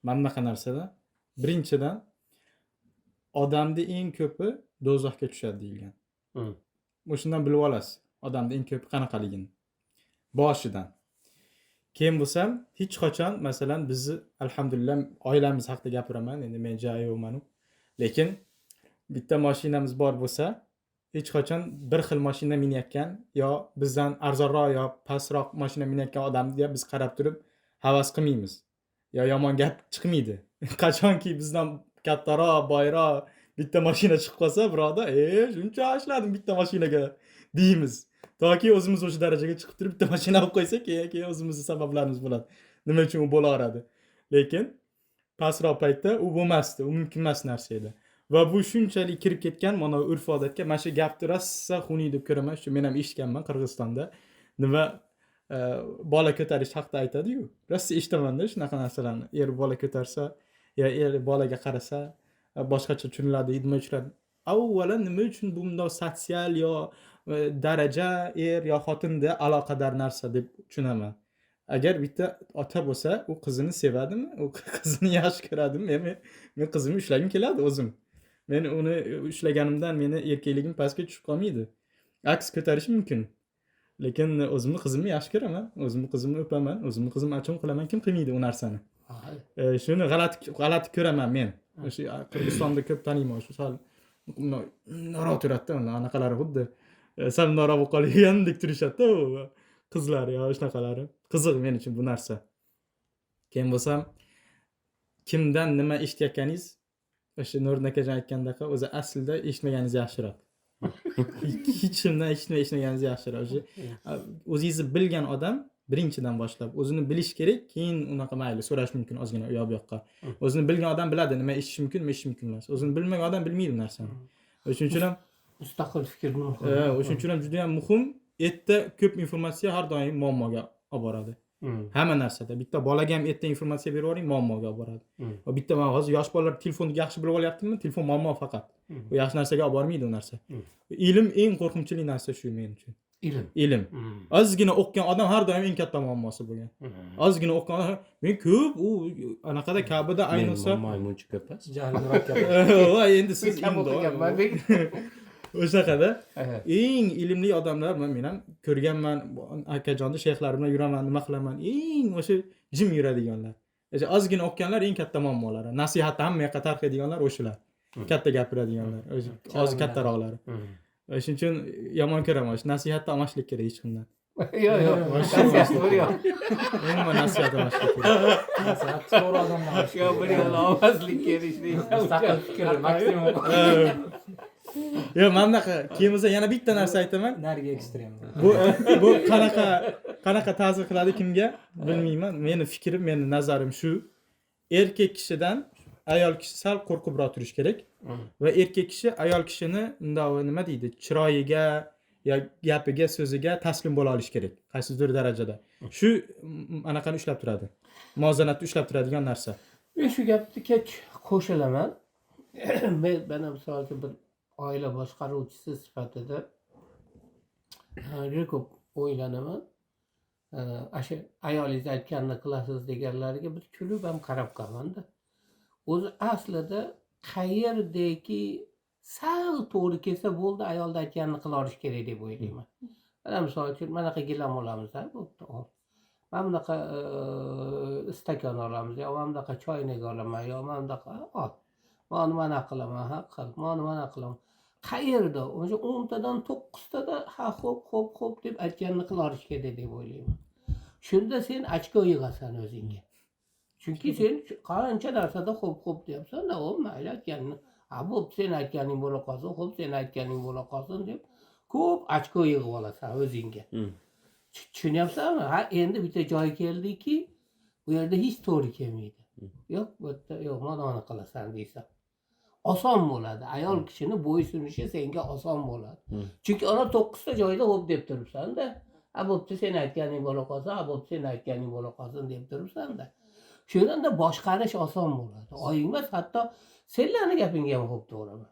mana bunaqa narsada birinchidan odamni eng ko'pi do'zaxga tushadi deyilgan. O'shundan bilib olasiz, odamni eng ko'pi qanaqaligini. Boshidan. Keyin bo'lsam, hech qachon masalan bizni alhamdulillah oilamiz haqida gapiraman, endi men jayyo'man-ku. Lekin bitta mashinamiz bor bo'lsa, hech qachon bir xil mashina minayotgan yo bizdan arzonroq yo pastroq mashina minayotgan odamga biz qarab turib havas qilmaymiz. Yo yomon gap chiqmaydi. Qachonki bizdan kattaroq, boyroq bitta mashina chiqib qolsa, birodar, shuncha ishladim bitta mashinaga deymiz. Toki o'zimiz o'sha darajaga chiqib turib bitta mashina olib qo'ysak, keyin o'zimizning sabablarimiz bo'ladi. Nima uchun u bo'laveradi. Lekin pastroq paytda u bo'lmasdi, u mumkin emas narsa edi. Va bu shunchalik kirib ketgan mana urf odatga, mana shu gapni rosa xunuk deb ko'raman. Shu men ham eshitganman Qirg'izistonda. Nima bola ko'tarish haqida aytadi-yu. Rosa eshitaman-da shunaqa narsalarni. Er bola ko'tarsa, yo er bolaga qarasa, boshqacha tushuniladi, nima uchun? Avvalan nima uchun bundoq sotsial yo daraja er yo xotinda aloqador narsa deb tushunaman. Agar bitta ota bo'lsa, u qizini sevadimi? U qizini yaxshi ko'radimi? Men qizimni ushlagim keladi o'zim. Men uni ushlaganimdan meni erkakligim pastga tushib qolmaydi. Aks ko'tarish mumkin. Lekin o'zimni qizimni yaxshi ko'raman. O'zimni qizimni o'paman, o'zimni qizimni achon qilaman. Kim qilmaydi u narsani? Shuni g'alati ko'raman men. O'sha Qirg'izistonda ko'p taniyman, shu sal noroq turadi, anaqalari xuddi sal noroq bo'lib qolgandek turishadi-da u qizlar yo shunaqalari. Qiziq men uchun bu narsa. Keyin bo'lsam, kimdan nima eshitayotganingiz, o'sha Nuriddin akajon aytgandaqa, o'zi aslida eshitmaganingiz yaxshiroq. Hech kimdan eshitmaganingiz yaxshiroq. O'zingizni bilgan odam birinchidan boshlab o'zini bilish kerak, keyin unaqa mayli so'rash mumkin ozgina u yoq-bu yoqqa. O'zini bilgan odam biladi nima eshitish mumkin, nima eshitish mumkin emas. O'zini bilmagan odam bilmaydi bu narsani. O'shuning uchun ham mustaqil fikrni o'shuning uchun ham juda ham muhim. Erta ko'p informatsiya har doim muammoga olib boradi. Hamma narsada. Bitta bolaga ham erta informatsiya berib yuboring, muammoga olib boradi. Va bitta men hozir yosh bolalar telefonni yaxshi bilib olyaptimi? Telefon muammo faqat. Bu yaxshi narsaga olib bormaydi u narsa. Ilm eng qo'rqinchli narsa shu men uchun. Ilm. Ozgina o'qigan odam har doim eng katta muammosi bo'lgan. Ozgina o'qigan odam men ko'p u anaqada Ka'bada ayniqsa maymunchi ko'pas. Jahli murakkab. Voy endi siz o'shaqada eng ilmli odamlar men ham ko'rganman, akajonni shayxlarim bilan yuraman, nima qilaman, eng o'sha jim yuradiganlar. O'sha ozgina o'qiganlar eng katta muammolari. Nasihat hammaga tarqaydiganlar o'shalar. Katta gapiradiganlar, o'zi oz kattaroqlari. Shuning uchun yomon ko'raman, shu nasihatni olmaslik kerak hech kimdan. Yo'q, nasihat yo'q. Umuman nasihat olmaslik kerak. Nasihat to'g'ri odamdan Yo'q, bir yo'l olmaslik kerak. mustaqil fikr maksimum. Yo, men bunaqa keyin bo'lsa yana bitta narsa aytaman. Narigi ekstrem. Bu qanaqa ta'sir qiladi kimga bilmayman. Meni fikrim, meni nazarim shu. Erkak kishidan ayol kishi sal qo'rqibroq turish kerak. Va erkak kishi ayol kishini nima deydi, chiroyiga yo gapiga, so'ziga taslim bo'la olish kerak. Qaysidir darajada. Shu anaqani ushlab turadi. Muvozanatni ushlab turadigan narsa. Men shu gapga kech qo'shilaman. Men misol uchun bir oila boshqaruvchisi sifatida juda ko'p o'ylanaman. Asha ayolingiz aytganini qilasiz deganlarga bir kulib ham qarab qolmanda. O'zi aslida qayerdaki sal to'g'ri kelsa bo'ldi, ayolda aytganini qila olish kerak deb o'ylayman. Mana misol uchun manaqa gilam olamiz, bo'pti. Mana bunaqa stakan olamiz, yo mana bunaqa choynak olaman, yo mana bunaqa mana qilaman, qil, mana qilaman. Qayerda? O'sha 10 tadan 9 tada xo'p deb aytganini qila olish kerak deb o'ylayman. Shunda sen ochko yig'asan o'zingga. Chunki sen qancha narsada xo'p deyapsan-da, o mayli aytganini. Bo'pti, sen aytganing bo'la qolsin, xo'p sen aytganing bo'la qolsin deb ko'p ochko yig'ib olasan o'zingga. Tushunyapsanmi? Ha, endi bitta joy keldiki, bu yerda hech to'g'ri kelmaydi. Yo'q, bu yerda yo'q, mana qilasan deysan. Oson bo'ladi. Ayol kishini bo'ysunishi senga oson bo'ladi. Chunki ona 9 ta joyda xo'p deb turibsan-da. Bo'pti, sen aytganing bo'la qolsin, bo'pti, sen aytganing bo'la qolsin deb turibsan-da. Shunda boshqarish oson bo'ladi. Oyingiz hatto senlarni gapingga ham xo'p to'g'raman.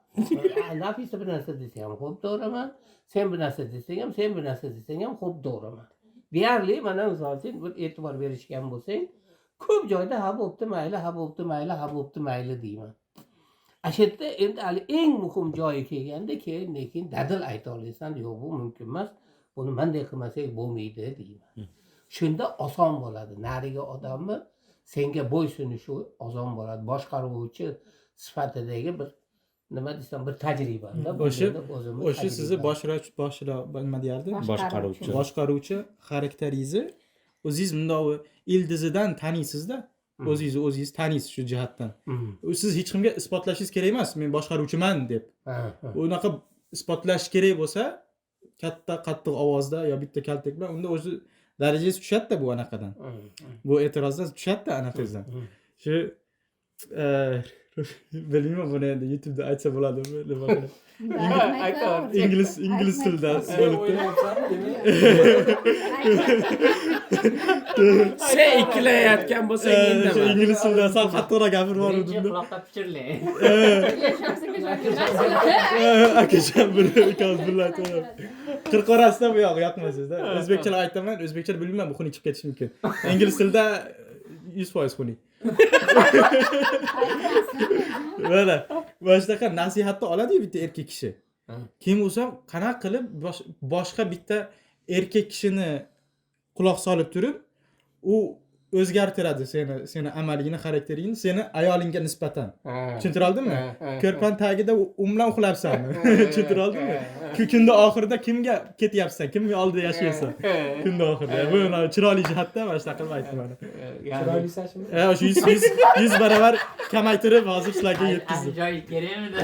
Nafisa bir narsa desa ham xo'p to'g'raman. Sen bir narsa desang ham, sen bir narsa desang ham xo'p to'g'raman. Deyarli mana misol uchun bir e'tibor berishgan bo'lsang, ko'p joyda bo'pti mayli deyman. Ashadda endi eng muhim joyi kelganda keyin dadil ayta olasan, yo'q bu mumkin emas. Buni menday qilmasak bo'lmaydi deyman. Shunda oson bo'ladi. Nariga odamni senga bo'ysunishi oson bo'ladi. Boshqaruvchi sifatidagi bir nima desam bir tajribada o'sha sizni nima deyardi? Boshqaruvchi xarakteringizni o'zingiz bundoq ildizidan taniysizda. O'zingiz taniysiz shu jihatdan. Siz hech kimga isbotlashingiz kerak emas, men boshqaruvchiman deb. Unaqa isbotlash kerak bo'lsa, katta qattiq ovozda yo bitta kaltak bilan unda o'zi darajangiz tushadi-da bu anaqadan. Bu e'tirozdan tushadi-da anaqangizdan. Shu Bilmayman buni endi YouTube'da aytsa bo'ladimi deb o'yladim. Aytmayman. Ingliz tilida bo'libdi. O'ynayapsan, demak. Sen ikkilayotgan bo'lsang Shu indama. ingliz tilida sal qattiqroq gapirib Birinchi yubordim. quloqqa pichirla. Akajon buni ikkovimiz birga aytaveramiz. Qirq orasida bu yoq yoqmasizda. O'zbekchalar aytaman, o'zbekcha bilmayman, bu xunuk chiqib ketishi mumkin. Ingliz tilida 100% xunuk. Mana mana shunaqa nasihatni oladi-yu bitta erkak kishi. Keyin o'zim qanaqa qilib boshqa bitta erkak kishini quloq solib turib, u o'zgartiradi seni amalingni, xarakteringni, seni ayolingga nisbatan. Tushuntira oldimmi? Ko'rpan tagida u bilan uxlabsanmi? Tushuntira oldimmi? Kunda oxirida kimga ketyapsan? Kimning oldida yashaysan? Kunda oxirida. Bu chiroyli jihatda mana shunaqa qilib aytdim mana. Chiroyli sashmi? Shu 100 barobar kamaytirib hozir sizlarga yetkazdim. Joy kerakmidi?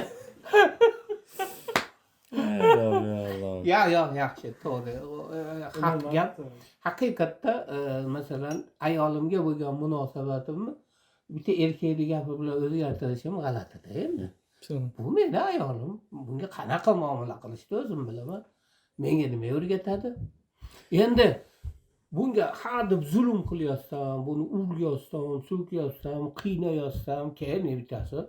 Yo'q, yaxshi, to'g'ri. Haq gap. Haqiqatda masalan ayolimga bo'lgan munosabatimni bitta erkakning gapi bilan o'zgartirishim g'alati-da endi. Bu meni ayolim. Bunga qanaqa muomala qilishni o'zim bilaman. Menga nima o'rgatadi? Endi bunga har deb zulm qilyapsam, buni uryapsam, so'kyapsam, qiynayapsam, keyin bittasi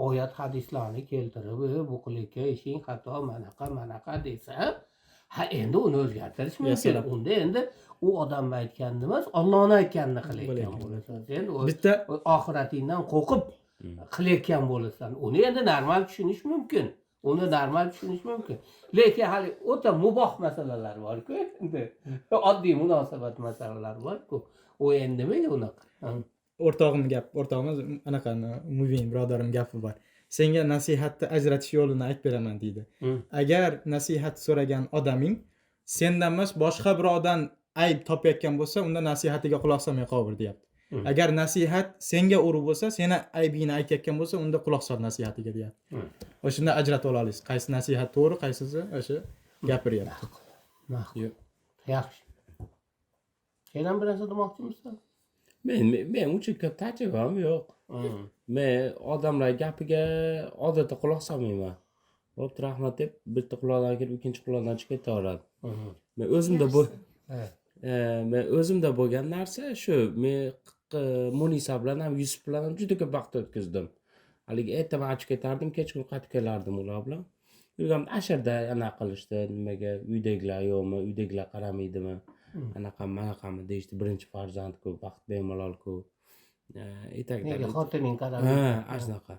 oyat hadislarni keltirib, bu qilayotgan ishing xato, manaqa desa, ha endi uni o'zgartirish mumkin. Unda endi u odamning aytganini emas, Allohning aytganini qilayotgan bo'lasan. Sen bitta oxiratingdan qo'rqib qilayotgan bo'lasan. Uni endi normal tushunish mumkin. Lekin hali o'ta muboh masalalar bor-ku endi. Oddiy munosabat masalalari bor-ku. U endi nimaga unaqa? O'rtog'imiz anaqa Muvin birodarim gapi bor. Senga nasihatni ajratish yo'lini aytib beraman deydi. Agar nasihat so'ragan odaming sendan emas boshqa birovdan ayb topayotgan bo'lsa, unda nasihatiga quloq solmay qolaver, deyapti. Agar nasihat senga urib bo'lsa, seni aybingni aytayotgan bo'lsa, unda quloq sol nasihatiga, deyapti. O'shunda ajratib olasiz. Qaysi nasihat to'g'ri, qaysisi o'sha gapiryapti. Ma'qul. Yaxshi. Sen ham bir narsa demoqchimisan? Men uncha ko'p tajribam yo'q. Men odamlar gapiga odatda quloq solmayman. Bo'pti, rahmat deb bitta quloqdan kirib, ikkinchi quloqdan chiqib ketaveradi. Men o'zimda bo'lgan narsa shu. Men Munisa bilan ham, Yusuf bilan ham juda ko'p vaqt o'tkazdim. Haligi ertaman ochib ketardim, kechqurun qaytib kelardim ular bilan. Yurgam asharda anaqa qilishdi, nimaga uydagilar yo'qmi, uydagilar qaramaydimi? Manaqami deyishdi, birinchi farzand-ku, vaqt bemalol-ku. Nega xotining qaramaydi? Ha, shunaqa.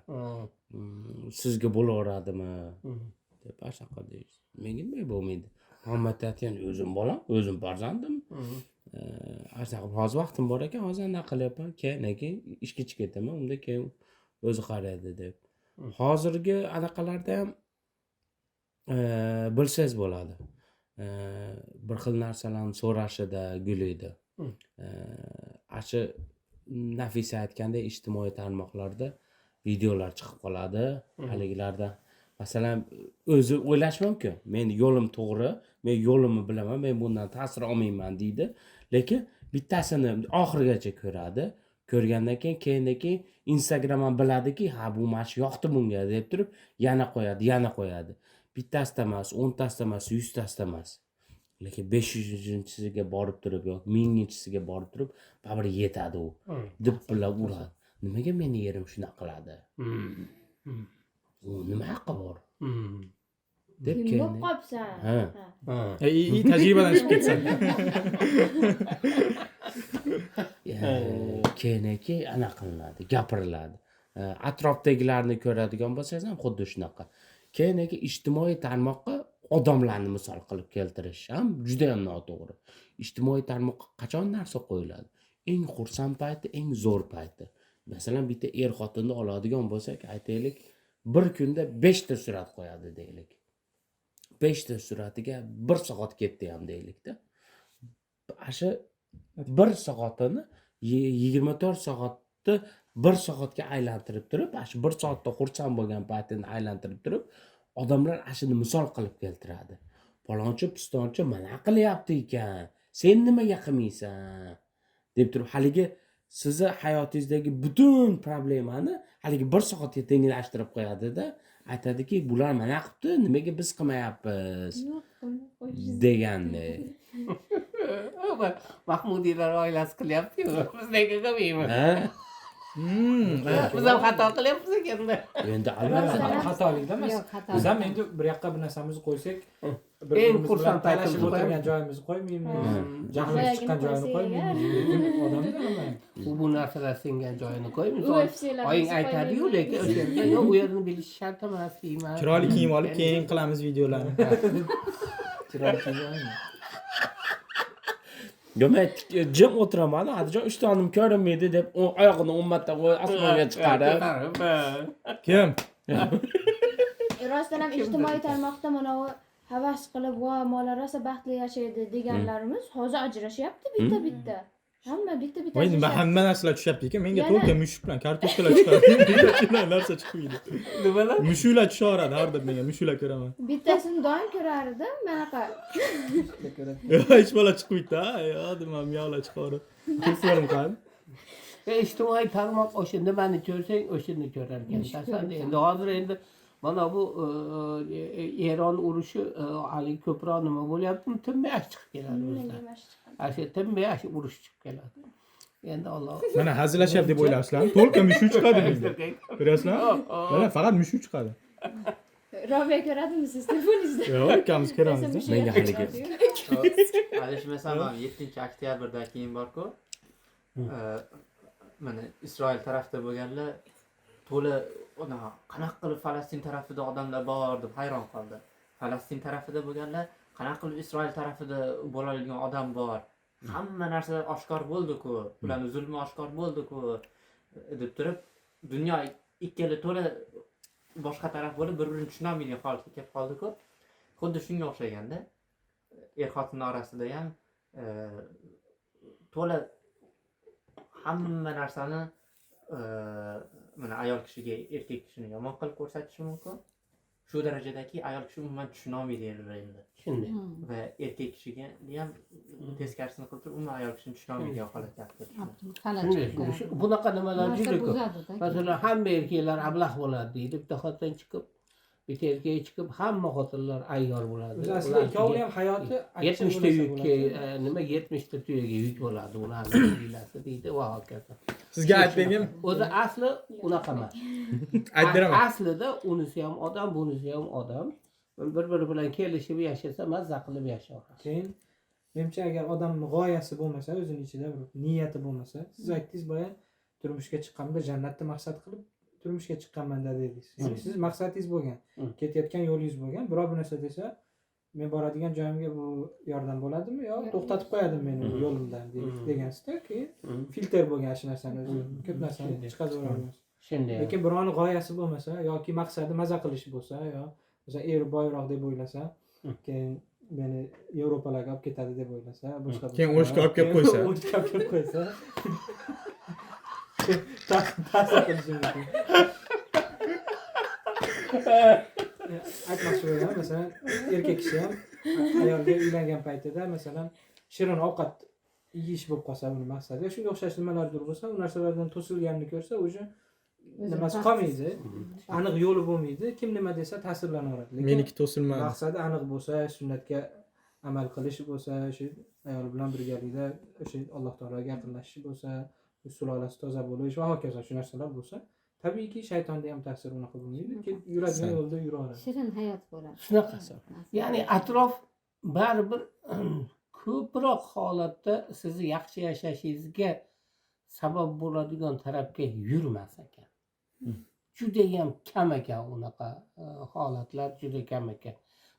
Sizga bo'laveradimi? deb shunaqa deyishdi. Menga nima bo'lmaydi? Hammatdan o'zim bolam, o'zim farzandim. Hozir vaqtim bor ekan, hozir anaqa qilyapman, keyin ishga chiqib ketaman, unda keyin o'zi qaraydi deb. Hozirgi anaqalarda ham bilsangiz bo'ladi. Bir xil narsalarni so'rashida guliydi. Ashi Nafisa aytgandek ijtimoiy tarmoqlarda videolar chiqib qoladi. Haligilarda masalan o'zi o'ylash mumkin. Men yo'lim to'g'ri, men yo'limni bilaman, men bundan ta'sir olmayman deydi. Lekin bittasini oxirigacha ko'radi. Ko'rgandan keyin Instagramdan biladiki, ha bu mash yoqdi bunga deb turib, yana qo'yadi. Bittasida emas, 10tasida emas, 100tasida emas. Lekin 500-chisiga borib turib yoki 1000-chisiga borib turib, baribir yetadi u. Deb bilib uradi. Nimaga meni yerim shunaqa qiladi? U nima haqqi bor? deb Bo'lib qolibsan. Tajribadan chiqib ketsan. Keyin anaqa qilinadi, gapiriladi. Atrofdagilarni ko'radigan bo'lsangiz ham xuddi shunaqa. Keyin ijtimoiy tarmoqqa odamlarni misol qilib keltirish ham juda ham noto'g'ri. Ijtimoiy tarmoqqa qachon narsa qo'yiladi? Eng xursand payti, eng zo'r payti. Masalan, bitta xotinni oladigan bo'lsak, aytaylik, bir kunda 5 ta surat qo'yadi deylik. 5 ta suratiga 1 soat ketdi ham deylik-da. Asha 1 soatini 24 soatni 1 soatga aylantirib turib, asha 1 soatda xursand bo'lgan paytini aylantirib turib, odamlar ashuni misol qilib keltiradi. Palonchi, pistonchi mana qilyapti ekan. Sen nimaga qilmaysan? deb turib haligi sizni hayotingizdagi butun problemani haligi 1 soatga tenglashtirib qo'yadi-da, aytadiki, bular mana qilibdi, nimaga biz qilmayapmiz Yo'q, qo'yishimiz deganda. Mahmudiylar oilasi qilyapti-yu, biz nega qilmaymiz? Ha? Biz ham xato qilyapmiz ekanda. Endi Rostdan ham- Xatolikda emas. Yo'q, xato. Biz ham endi bir yoqqa bir narsamizni qo'ysak, Eng bir-birimiz xursand bilan talashib paytimizni o'tirgan qo'yamiz. joyimizni qo'ymaymiz. Hmm. Jahlimiz Boyagini chiqqan joyini qo'ysak qo'ymaymiz. Lekin odamda nima? Bu narsalar sengan joyini qo'y. Misol UFC-lar oying bizni aytadi-yu, qo'ymaydi. lekin o'sha yerda yo'q, u yerni bilish shart emas deyman. Chiroyli kiyim olib keyin qilamiz videolarni. Chiroyli kiyim. Demak, jim o'tiraman, Adijon ishtonim ko'rinmaydi deb oyog'ini 10 marta osmonga chiqarib. Kim? Rostdan ham ijtimoiy tarmoqda mana u havas qilib va molar rosa baxtli yashaydi deganlarimiz hozir ajrashyapti bitta. Hamma bitta Voy, nima ajrashyapti. hamma narsalar tushyapti ekan. Menga Yana- to'lka mushuk bilan kartoshkalar chiqadi. Menga narsa chiqmaydi. Nimalar? Mushuklar tushaveradi har doim menga, mushuklar ko'raman. Bittasini doim ko'rardim, manaqa Hech bola chiqmaydi, ha. Yo'q, nima miyovlar chiqaveradi. Ko'rsalarim qani? Ijtimoiy tarmoq o'sha nimani ko'rsang, o'shani ko'rar ekan. Tasavvur endi hozir endi mana bu Eron urushi hali ko'proq nima bo'lyapti? Tinmay chiqib keladi bizda. Asha tinmay urush chiqib keladi. Endi Alloh Mana hazillashyapti deb o'ylaysizlarmi? To'lka mushuk chiqadi menga. Ko'ryapsizlarmi? Mana faqat mushuk chiqadi. Robiya ko'radimi siz telefoningizda? Yo'q, ikkamiz ko'ramiz. Menga haligi adashmasam ham 7-oktyabrdan keyin borku mana Isroil tarafida bo'lganlar to'la qanaqa qilib Falastin tarafida odamlar bor deb hayron qoldi. Falastin tarafida bo'lganlar qanaqa qilib Isroil tarafida bo'ladigan odam bor. Hamma narsa oshkor bo'ldi-ku, ularning zulmi oshkor bo'ldi-ku deb turib, dunyo ikkala to'la boshqa taraf bo'lib bir-birini tushunolmaydigan holatga kelib qoldi-ku. Xuddi shunga o'xshaganda er-xotin orasida ham to'la hamma narsani mana ayol kishiga erkak kishini yomon qilib ko'rsatishi mumkin. Shu darajadaki ayol kishi umuman tushunolmaydi endi. shunday. Va erkak kishiga ham teskarisini qilib turib, umuman ayol kishini tushunolmaydigan holatga Shunday. Bunaqa nimalar juda ko'p. Masalan, hamma erkaklar ablah bo'ladi deydi. Bitta xotin chiqib, bitta erkak chiqib, hamma xotinlar ayyor bo'ladi. Aslida ikkovi ham hayoti 70 ta yukka, nima 70 ta tuyaga yuk bo'ladi ularning oilasi deydi va hokazo. Sizga aytmagan, O'zi asli unaqa emas. aytib beraman. Aslida unisi ham odam, bunisi ham odam. Bir-biri bilan kelishib yashasa, mazza qilib yashaydi. Keyin menimcha agar odamning g'oyasi bo'lmasa, o'zining ichida bir niyati bo'lmasa, siz aytdingiz boya turmushga chiqqanimda jannatni maqsad qilib turmushga chiqqanman-da dedingiz. Yani siz maqsadingiz bo'lgan, ketayotgan yo'lingiz bo'lgan. Biror bir narsa desa, men boradigan joyimga bu yordam bo'ladimi yo to'xtatib qo'yadimi meni bu yo'limdan degansizda, keyin filtr bo'lgan shu narsani o'zi ko'p narsani chiqarib olamiz. Shunday. Lekin birovning g'oyasi bo'lmasa yoki maqsadi maza qilish bo'lsa yo masalan er boyroq deb o'ylasa, keyin meni Yevropalarga olib ketadi deb o'ylasa, boshqa Keyin O'shga olib kelib qo'ysa. O'shga olib kelib qo'ysa. Ta'sir qilishi mumkin. Aytmoqchi bo'lganim, masalan, erkak kishi ham ayolga uylangan paytida masalan shirin ovqat yeyish bo'lib qolsa uni maqsadi, shunga o'xshash nimalardir bo'lsa, u narsalardan to'silganini ko'rsa, o'sha nimasi qolmaydi, aniq yo'li bo'lmaydi, kim nima desa ta'sirlanaveradi. Lekin Meniki to'silmadi. maqsadi aniq bo'lsa, sunnatga amal qilish bo'lsa, shu ayol bilan birgalikda o'sha Alloh taologa yaqinlashish bo'lsa, sulolasi toza bo'lish va hokazo shu narsalar bo'lsa, tabiiyki shaytonda ham ta'sir unaqa bo'lmaydi, yuradigan yo'lda yuraveradi. Shirin hayot bo'ladi. Shunaqa. Ya'ni atrof baribir ko'proq holatda sizni yaxshi yashashingizga sabab bo'ladigan tarafga yurmas ekan. Juda ham kam ekan unaqa holatlar, juda kam ekan.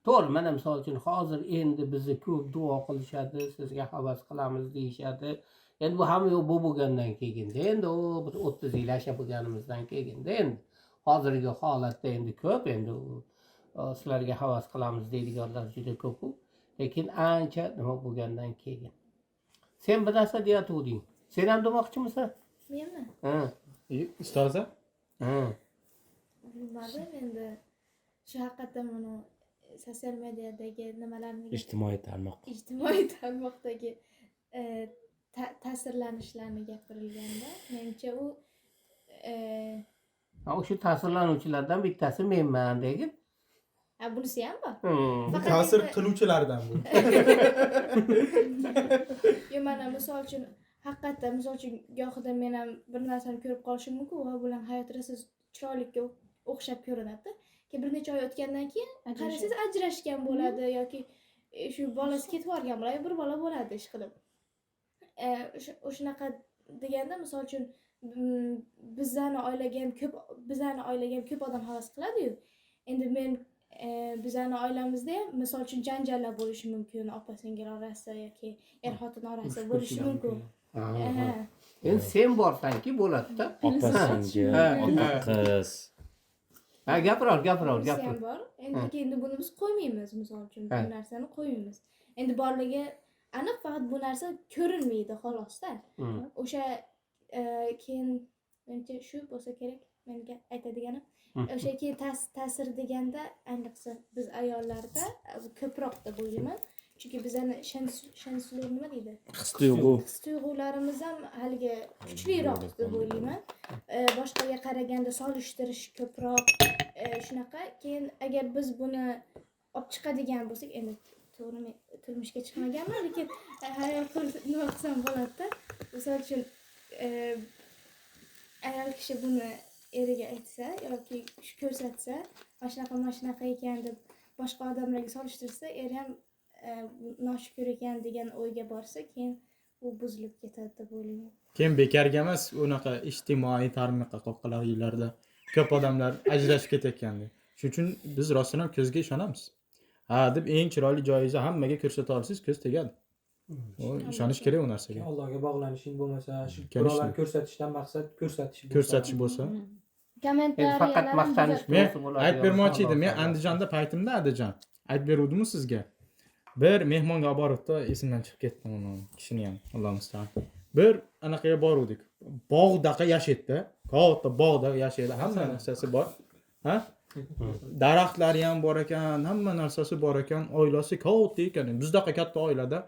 To'g'ri, mana misol uchun hozir endi bizni ko'p duo qilishadi, sizga havas qilamiz deyishadi. Endi bu hamma yo'q bo'lgandan keyin, endi u 30 yil yashab bo'lganimizdan keyin, endi hozirgi holatda endi ko'p, endi sizlarga havas qilamiz deydiganlar juda ko'p. Lekin ancha nima bo'lgandan keyin. Sen bir narsa deyatuvding. Sen ham demoqchimisan? Menmi? Ha. Ustoza? Ha. Bilmadim endi. Shu haqiqatan buni sotsial mediadagi nimalarni ijtimoiy tarmoq. ijtimoiy tarmoqdagi ta'sirlanishlarni gapirilganda menimcha u O'sha ta'sirlanuvchilardan bittasi menman degin. bunisi ham bor. Bu ta'sir qiluvchilardan bu. Yo mana misol uchun haqiqatdan misol uchun gohida men ham bir narsani ko'rib qolishim mumkin va bilan hayotingizda siz chiroylikka o'xshab ko'rinadi. Keyin bir necha oy o'tgandan keyin qarasangiz ajrashgan bo'ladi yoki shu bolasi ketib yuborgan bo'ladi, bir bola bo'ladi ish qilib. O'shanaqa deganda misol uchun bizani oilaga ham ko'p odam havas qiladi-yu. Endi men bizani oilamizda ham misol uchun janjallar bo'lishi mumkin, opa-singil orasida yoki er-xotin orasida bo'lishi mumkin. Endi sen borsanki bo'ladi-da. Opa-singil, opa-qiz. Ha, gapir. Ham bor. Endi buni biz qo'ymaymiz, misol uchun bu narsani qo'ymaymiz. Endi borligi aniq, faqat bu narsa ko'rinmaydi xolos-da. O'sha keyin menimcha shu bo'lsa kerak menga aytadiganim. O'sha keyin ta'sir deganda ayniqsa biz ayollarda ko'proq deb o'ylayman. Chunki bizani shanslur nima deydi? His-tuyg'ularimiz ham haligi kuchliroq deb o'ylayman. Boshqaga qaraganda solishtirish ko'proq shunaqa. Keyin agar biz buni olib chiqadigan bo'lsak, endi to'g'ri turmushga chiqmaganman, lekin hayol qilib nima qilsam bo'ladi-da. Misol uchun ayol kishi buni eriga aytsa yoki ko'rsatsa, mana shunaqa ekan deb boshqa odamlarga solishtirsa, er ham noshukur ekan degan o'yga borsa, keyin u buzilib ketadi deb o'ylayman. Keyin bekarga emas, unaqa ijtimoiy tarmoqlarda ko'p odamlar ajrashib ketayotgandi. Shuning uchun biz rostdan ham ko'zga ishonamiz. Ha deb eng chiroyli joyingizni hammaga ko'rsata olsangiz, ko'z tegadi. Ishonish kerak u narsaga. Allohga bog'lanishing bo'lmasa, shu birovlar ko'rsatishdan maqsad ko'rsatish bo'lsa. Endi faqat maqtanish bo'lsa bo'ladi. Aytib bermoqchi edim, men Andijonda paytimda Andijon. Aytib beruvdim sizga. Bir mehmonga olib boribdi, esimdan chiqib ketdi uni kishini ham, Alloh mustaan. Bir anaqaga boruvdik. Bog'daqa yashaydi, katta bog'da yashaydi, hamma narsasi bor. Ha? Daraxtlari ham bor ekan, hamma narsasi bor ekan, oilasi katta ekan. Bizdaqa katta oilada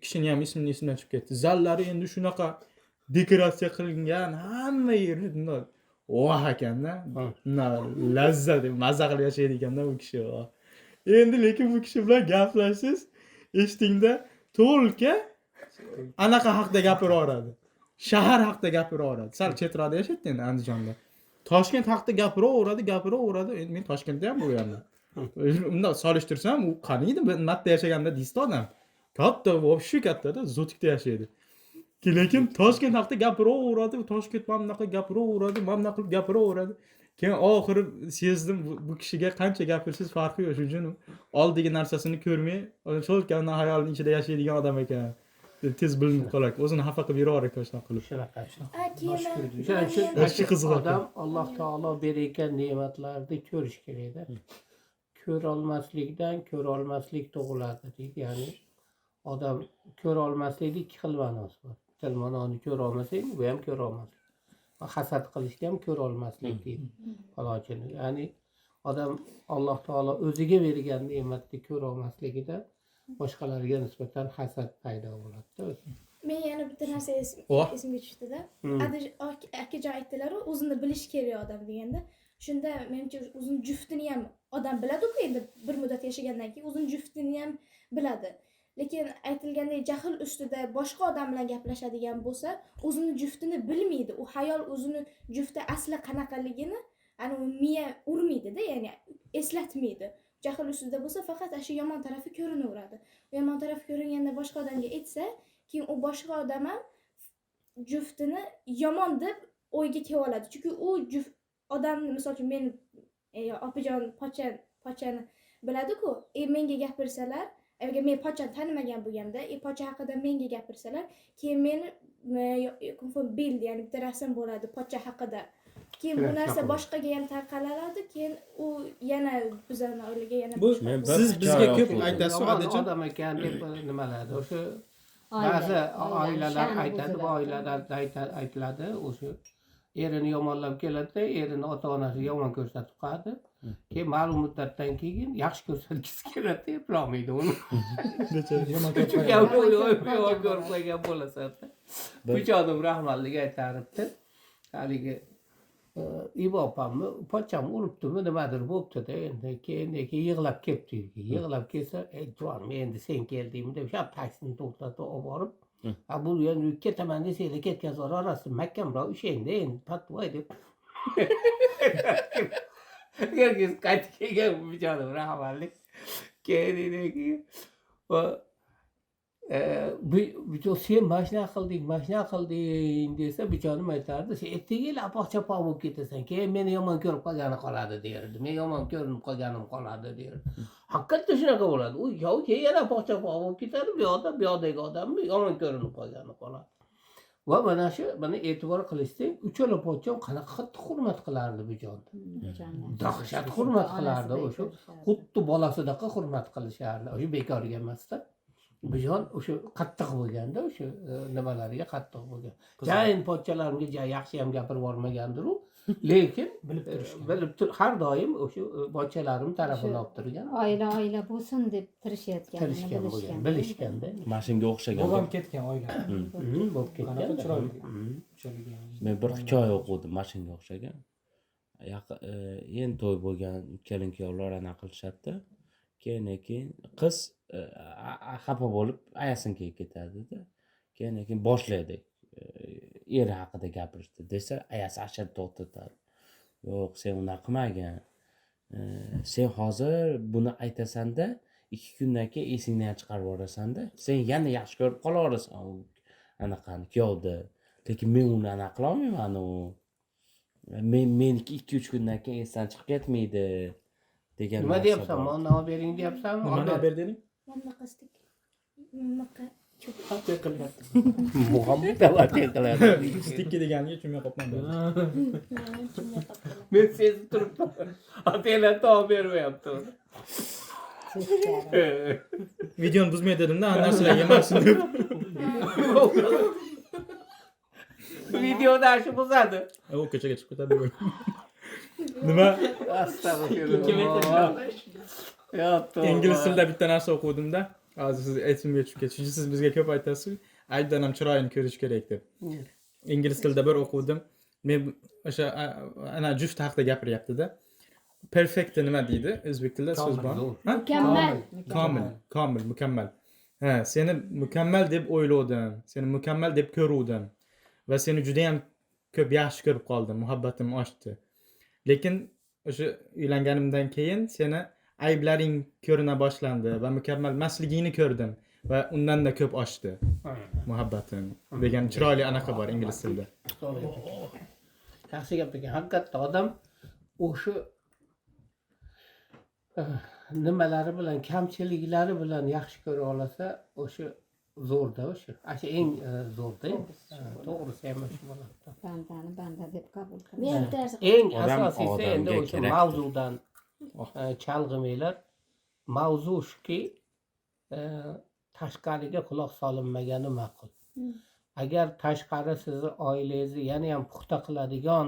kishini ham esimdan chiqib ketdi. Zallari endi shunaqa dekoratsiya qilingan, hamma yeri bunday voh ekanda. Lazzat, mazza qilib yashaydi ekanda bu kishi. Endi lekin bu kishi bilan gaplashish eshitingda to'lka anaqa haqida gapiraveradi. Shahar haqida gapiraveradi. Sal chetroqda yashaydi endi Andijonda. Toshkent haqida gapiraveradi. Endi men Toshkentda ham bo'lganman. Unda solishtirsam, u qaniydi marta yashaganda deydi odam. Katta, shu kattada zotikda yashaydi. Lekin Toshkent haqida gapiraveradi, Toshkent mamlaqa gapiraveradi, mamlaqa qilib gapiraveradi. Keyin oxiri sezdim bu kishiga qancha gapirsiz farqi yo'q, shuning uchun oldigi narsasini ko'rmay, o'sha hayolning ichida yashaydigan odam ekan. Tez bilinib qoladi. O'zini xafa qilib yuraver ekan shunaqa qilib. Shunaqa qiziq odam Alloh taolo bergan ne'matlarni ko'rish kerak-da. Ko'rolmaslikdan ko'rolmaslik tug'iladi deydi. Ya'ni odam ko'rolmaslikda ikki xil ma'nosi bor. Tilmononi ko'rolmasang, bu ham ko'rolmaslik. Hasad qilishni ham ko'rolmaslik deydi falonchini. Ya'ni odam Alloh taolo o'ziga bergan ne'matni ko'rolmasligidan boshqalarga nisbatan hasad paydo bo'ladi-da. Men yana bitta narsa esimga tushdi-da. Akajon aytdilar-ku, o'zini bilish kerak odam deganda. Shunda menimcha o'zini juftini ham odam biladi-ku, endi bir muddat yashagandan keyin o'zini juftini ham biladi. Lekin aytilgandek jahl ustida boshqa odam bilan gaplashadigan bo'lsa, o'zini juftini bilmaydi. U hayol o'zini jufti asli qanaqaligini ana miya urmaydi-da, ya'ni eslatmaydi. Jahl ustida bo'lsa, faqat shu yomon tarafi ko'rinaveradi. U yomon tarafi ko'ringanda boshqa odamga aytsa, keyin u boshqa odam ham juftini yomon deb o'yga kelib oladi. Chunki u odamni, misol uchun men opajon pochani biladi-ku, menga gapirsalar, agar men pochani tanimagan bo'lganda, pocha haqida menga gapirsalar, keyin meni bildi, ya'ni bitta rasm bo'ladi pocha haqida. Keyin bu narsa boshqaga ham tarqaladi, keyin u yana bizani oilaga yana siz bizga ko'p aytasiz, odam ekan deb nimalardi. O'sha ba'zi oilalar aytadi, bu oilalarda aytiladi, o'sha erini yomonlab keladi, erini ota-onasi yomon ko'rsatib qo'yadi. Keyin ma'lum muddatdan keyin yaxshi ko'rsatgisi keladi, eplolmaydi uni. Yomon ko'rib qo'ygan bo'lasan. Bujonim rahmatlik aytaribdi. Haligi Ibo opamni pochcham uribdimi, nimadir bo'pti-da, endi keyin yig'lab kelibdi. Yig'lab kelsa, "Ey jonim, endi sen keldingmi?" deb shap taksini to'xtatib olib borib, bu endi ketaman desanglar ketkazib yuborasiz, mahkamroq ishlang-da endi, patvoy deb. Ertasi qaytib kelgan bujonim rahmatlik. Keyin sen mana shunaqa qilding desa, bujonim aytardi, sen ertaga apoq-chapoq bo'lib ketasan, keyin meni yomon ko'rib qolgani qoladi derdi. Men yomon ko'rinib qolganim qoladi derdi. Haqiqatda shunaqa bo'ladi. U keyin yana apoq-chapoq bo'lib ketadi, bu yoqdagi odamni yomon ko'rinib qolgani qoladi. Va mana e'tibor qilishdek, uchala pochcham qanaqa qattiq hurmat qilardi bujonni. Dahshat hurmat qilardi o'sha. Xuddi bolasidaqa hurmat qilishardi. O'sha bekorga emasda. Bujon o'sha qattiq bo'lganda, o'sha nimalariga qattiq bo'lgan. Jayn pochchalarimga yaxshi ham gapirib bormagandir u, lekin bilib har doim o'sha pochchalarim tarafini olib turgan. Oila bo'lsin deb tirishayotganini bilishganda. Mashinaga o'xshagan. Bobam ketgan oila. Bo'lib ketgan. Qanaqa chiroyli. Men bir hikoya o'qidim mashinaga o'xshagan. Endi to'y bo'lgan kelin-kuyovlar ana qilishadi. Keyin qiz xafa bo'lib ayasinikiga ketadi-da. Keyin boshlaydi. Eri haqida gapirishdi desa, ayasi ashad to'xtatadi. Yo'q, sen unaqa qilmagan. Sen hozir buni aytasan-da, 2 kundan keyin esingdan chiqarib yuborasan-da. Sen yana yaxshi ko'rib qolaverasan anaqani kuyovni. Lekin men uni anaqa qila olmayman u. Meniki 2-3 kundan keyin esdan chiqib ketmaydi degan. Nima deyapsan? Mana olib bering deyapsanmi? Nimani olib ber deding? Bunaqasidik. Muhammad tavakkal qiladi. Stikki deganiga tushunmay qolibman. Men sezib turibman. Atalar olib bermayapti. Videoni buzmay dedim-da, narsalar yemasin deb. Videoda shu buzadi. U ko'chaga chiqib ketadi. Nima? Astag'firullah. Ingliz tilida bitta narsa o'qidim-da. Hozir siz esimga tushib ketdi. Siz bizga ko'p aytasiz, aytdan ham chiroyini ko'rish kerak deb. Ingliz tilida bir o'qidim. Men o'sha ana juft haqida gapiryapti-da. Perfect nima deydi? O'zbek tilida so'z bor. Komil, mukammal. Ha, seni mukammal deb o'ylovdim, seni mukammal deb ko'ruvdim va seni juda ham ko'p yaxshi ko'rib qoldim, muhabbatim oshdi. Lekin o'sha uylanganimdan keyin seni ayblaring ko'rina boshlandi va mukammal emasligingni ko'rdim va undan da ko'p oshdi muhabbatim degan chiroyli anaqa bor ingliz tilida. Yaxshi gap ekan. Haqiqatda odam o'sha nimalari bilan, kamchiliklari bilan yaxshi ko'ra olsa, o'sha zo'rda o'sha. Asha eng zo'rda. To'g'risi ham shu bo'ladi. Bandani banda deb qabul Men qiladi. bitta narsa Eng asosiysi endi o'sha mavzudan chalg'imanglar. Mavzu shuki, tashqariga quloq solinmagani ma'qul. Agar tashqari sizni oilangizni yana ham puxta qiladigan,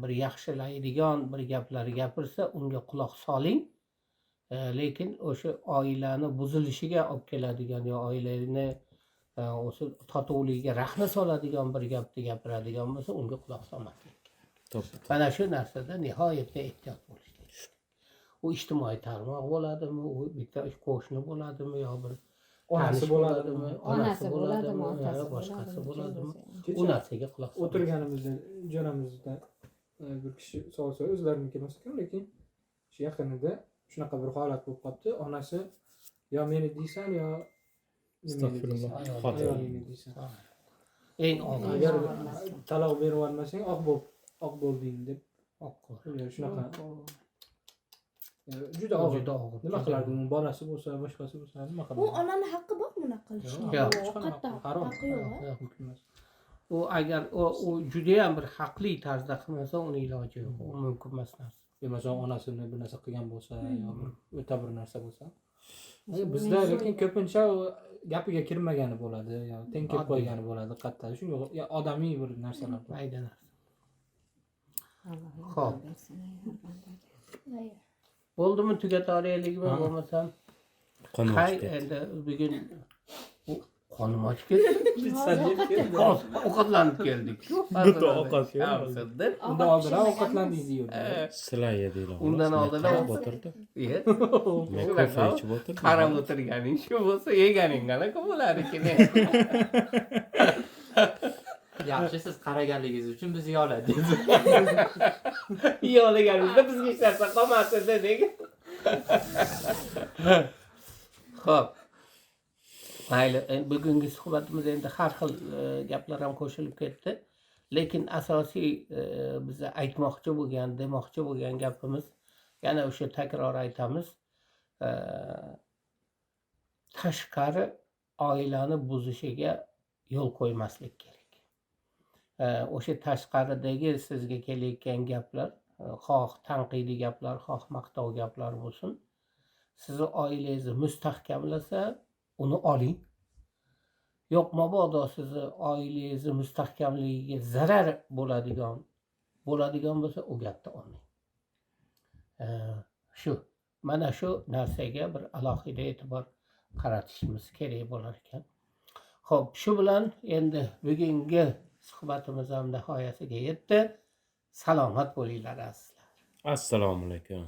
bir yaxshilaydigan bir gaplar gapirsa, unga quloq soling. Lekin o'sha oilani buzilishiga olib keladigan yo oilani o'sha totuvligiga rahna soladigan bir gapni gapiradigan bo'lsa, unga quloq solmaslik kerak. Mana shu narsada nihoyatda ehtiyot bo'lish kerak. U ijtimoiy tarmoq bo'ladimi, u bitta qo'shni bo'ladimi yo bir Onasi bo'ladimi, onasi bo'ladimi, boshqasi bo'ladimi? U narsaga quloq soling. O'tirganimizda jo'ramizda bir kishi savol so'radi, o'zlarini kelmas ekan, lekin shu yaqinida shunaqa bir holat bo'lib qolibdi. Onasi yo meni deysan yo ayolingni deysan. Eng og'ir. Agar taloq berib olmasang oq bo'lding deb shunaqa. Juda og'ir. Nima qilardi uni bolasi bo'lsa, boshqasi bo'lsa, nima U qilardi? onani haqqi bor buni qilishni. Yo'q. Qattiq Harom. haqqi yo'q. U agar u juda ham bir haqli tarzda qilmasa, uni iloji yo'q. U mumkin emas narsa. Masalan, onasini bir narsa qilgan bo'lsa yo bir o'ta bir narsa bo'lsa. Bizda lekin ko'pincha u gapiga kirmagani bo'ladi yo teng kelib qo'ygani bo'ladi qattiq. Shunga odamiy bir narsalar bor. Mayda narsa. Alloh Xo'p. yordam bersin ey har bandaga. Bo'ldimi tugatolmaylikmi Ha. bo'lmasam? Qo'nim Hay ochib ketdi. endi bugun qonim ochib ketdi. Ovqatlanib keldik. Bitta ovqat yo'q. Avsatda. Undan oldin ovqatlandingiz deydi. Sizlar yedinglar. Undan oldin qarab ovqat- o'tirdi. Ye. Men kofe ichib o'tirdim. Qarab o'tirganing shu bo'lsa yeganing qanaqa bo'larkin? Yaxshi siz qaraganligingiz uchun bizni yoladingiz. Yolaganimizda bizga hech narsa qolmasin dedik. Xo'p. Mayli, bugungi suhbatimiz endi har xil gaplar ham qo'shilib ketdi. Lekin asosiy biz aytmoqchi bo'lgan, demoqchi bo'lgan gapimiz yana o'sha takror aytamiz. Tashqari oilani buzishiga yo'l qo'ymaslik kerak. O'sha tashqaridagi sizga kelayotgan gaplar, xoh tanqidiy gaplar, xoh maqtov gaplar bo'lsin. Sizni oilangizni mustahkamlasa, uni oling. Yo'q, mabodo sizni oilangizni mustahkamligiga zarar bo'ladigan bo'lsa, u gapni olmang. Shu mana shu narsaga bir alohida e'tibor qaratishimiz kerak bo'lar ekan. Xo'p, shu bilan endi bugungi suhbatimiz ham nihoyasiga yetdi. Salomat bo'linglar azizlar. Assalomu alaykum.